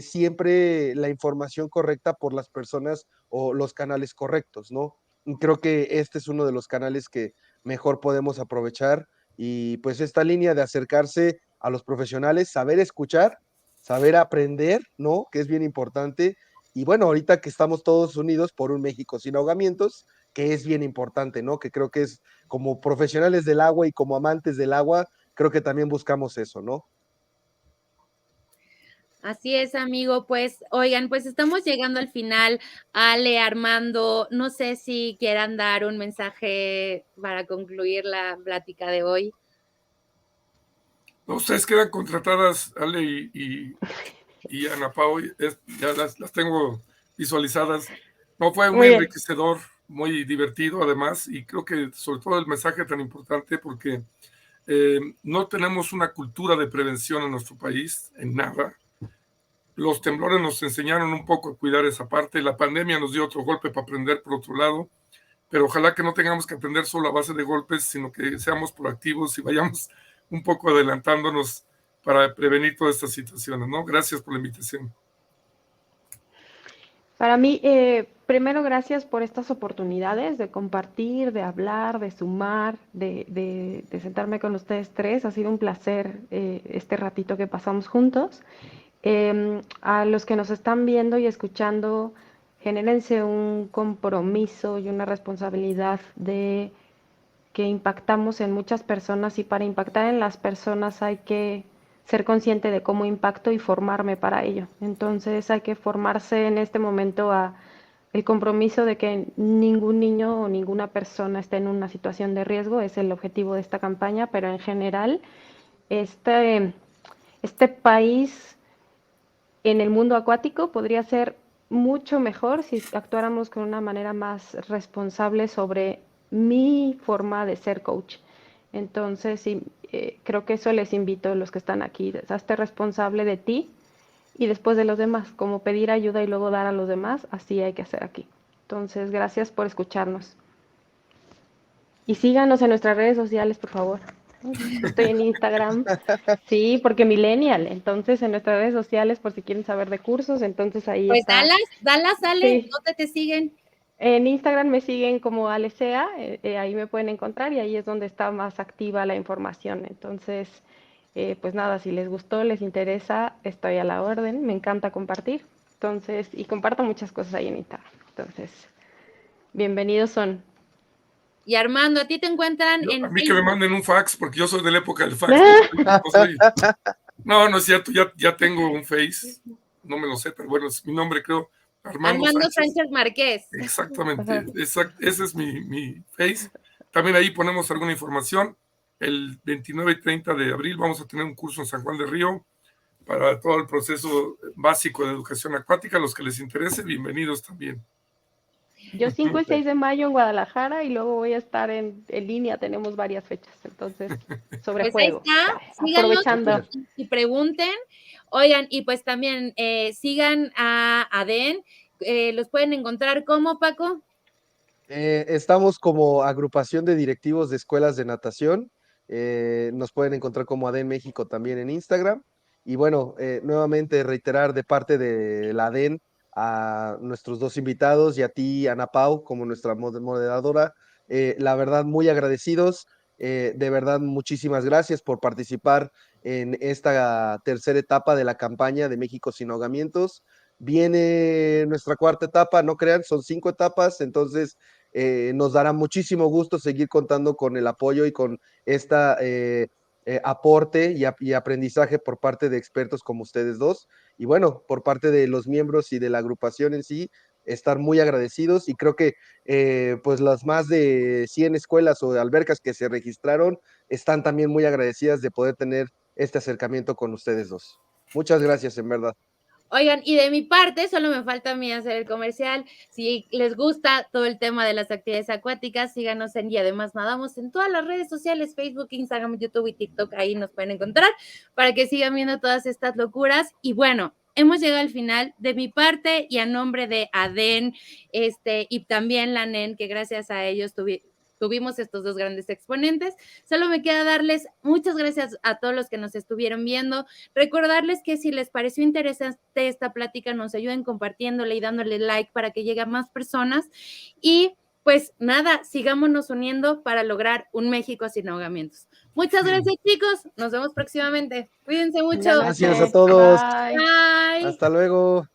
siempre la información correcta por las personas o los canales correctos, ¿no? Y creo que este es uno de los canales que mejor podemos aprovechar, y pues esta línea de acercarse a los profesionales, saber escuchar, saber aprender, ¿no? Que es bien importante. Y bueno, ahorita que estamos todos unidos por un México sin ahogamientos, que es bien importante, ¿no? Que creo que es como profesionales del agua y como amantes del agua, creo que también buscamos eso, ¿no? Así es, amigo. Pues, oigan, pues estamos llegando al final. Ale, Armando, no sé si quieran dar un mensaje para concluir la plática de hoy. No, ustedes quedan contratadas, Ale y Ana Pau, ya las tengo visualizadas. No, fue muy Muy bien. enriquecedor, muy divertido además, y creo que sobre todo el mensaje tan importante porque no tenemos una cultura de prevención en nuestro país, en nada. los temblores nos enseñaron un poco a cuidar esa parte, la pandemia nos dio otro golpe para aprender por otro lado, pero ojalá que no tengamos que aprender solo a base de golpes, sino que seamos proactivos y vayamos un poco adelantándonos para prevenir todas estas situaciones, ¿no? Gracias por la invitación. Para mí, primero, gracias por estas oportunidades de compartir, de hablar, de sumar, de sentarme con ustedes tres. Ha sido un placer este ratito que pasamos juntos. A los que nos están viendo y escuchando, genérense un compromiso y una responsabilidad de que impactamos en muchas personas, y para impactar en las personas hay que ser consciente de cómo impacto y formarme para ello. Entonces hay que formarse en este momento a el compromiso de que ningún niño o ninguna persona esté en una situación de riesgo. Es el objetivo de esta campaña, pero en general este país en el mundo acuático podría ser mucho mejor si actuáramos con una manera más responsable sobre mi forma de ser coach. Entonces, sí, creo que eso les invito a los que están aquí. Hazte responsable de ti y después de los demás, como pedir ayuda y luego dar a los demás, así hay que hacer aquí. Entonces, gracias por escucharnos. Y síganos en nuestras redes sociales, por favor. Estoy en Instagram. Sí, porque millennial. Entonces, en nuestras redes sociales, por si quieren saber de cursos, entonces ahí Pues está. dalas, Ale, Sí. ¿dónde te siguen? En Instagram me siguen como Alecea, ahí me pueden encontrar y ahí es donde está más activa la información. Entonces, pues nada, si les gustó, les interesa, estoy a la orden, me encanta compartir. Entonces, y comparto muchas cosas ahí en Instagram. Entonces, bienvenidos son. Y Armando, ¿a ti te encuentran en A mí que Facebook? me manden un fax, porque yo soy de la época del fax. No es cierto, ya tengo un Face, no me lo sé, pero bueno, es mi nombre, creo, Armando Sánchez Márquez. Exactamente, ese es mi Face. También ahí ponemos alguna información. El 29 y 30 de abril vamos a tener un curso en San Juan del Río para todo el proceso básico de educación acuática. Los que les interese, bienvenidos también. Yo 5 y 6 de mayo en Guadalajara y luego voy a estar en línea, tenemos varias fechas, entonces sobre Pues juego. ahí está, síganlos y pregunten. Oigan, y pues también sigan a ADEN, los pueden encontrar como, Paco. Estamos como agrupación de directivos de escuelas de natación. Nos pueden encontrar como ADEN México también en Instagram. Y bueno, nuevamente reiterar de parte de la ADEN a nuestros dos invitados y a ti, Ana Pau, como nuestra moderadora. La verdad, muy agradecidos. De verdad, muchísimas gracias por participar en esta tercera etapa de la campaña de México sin ahogamientos. Viene nuestra cuarta etapa, no crean, son 5 etapas, entonces nos dará muchísimo gusto seguir contando con el apoyo y con esta aporte y aprendizaje por parte de expertos como ustedes dos. Y bueno, por parte de los miembros y de la agrupación en sí, estar muy agradecidos, y creo que pues las más de 100 escuelas o albercas que se registraron están también muy agradecidas de poder tener este acercamiento con ustedes dos. Muchas gracias, en verdad. Oigan, y de mi parte, solo me falta a mí hacer el comercial. Si les gusta todo el tema de las actividades acuáticas, síganos en Y Además Nadamos en todas las redes sociales, Facebook, Instagram, YouTube y TikTok. Ahí nos pueden encontrar para que sigan viendo todas estas locuras. Y bueno, hemos llegado al final. De mi parte y a nombre de ADEN y también la NEN, que gracias a ellos tuvimos estos dos grandes exponentes. Solo me queda darles muchas gracias a todos los que nos estuvieron viendo. Recordarles que si les pareció interesante esta plática, nos ayuden compartiéndole y dándole like para que llegue a más personas. Y pues nada, sigámonos uniendo para lograr un México sin ahogamientos. Muchas gracias, chicos. Nos vemos próximamente. Cuídense mucho. Gracias a todos. Bye. Hasta luego.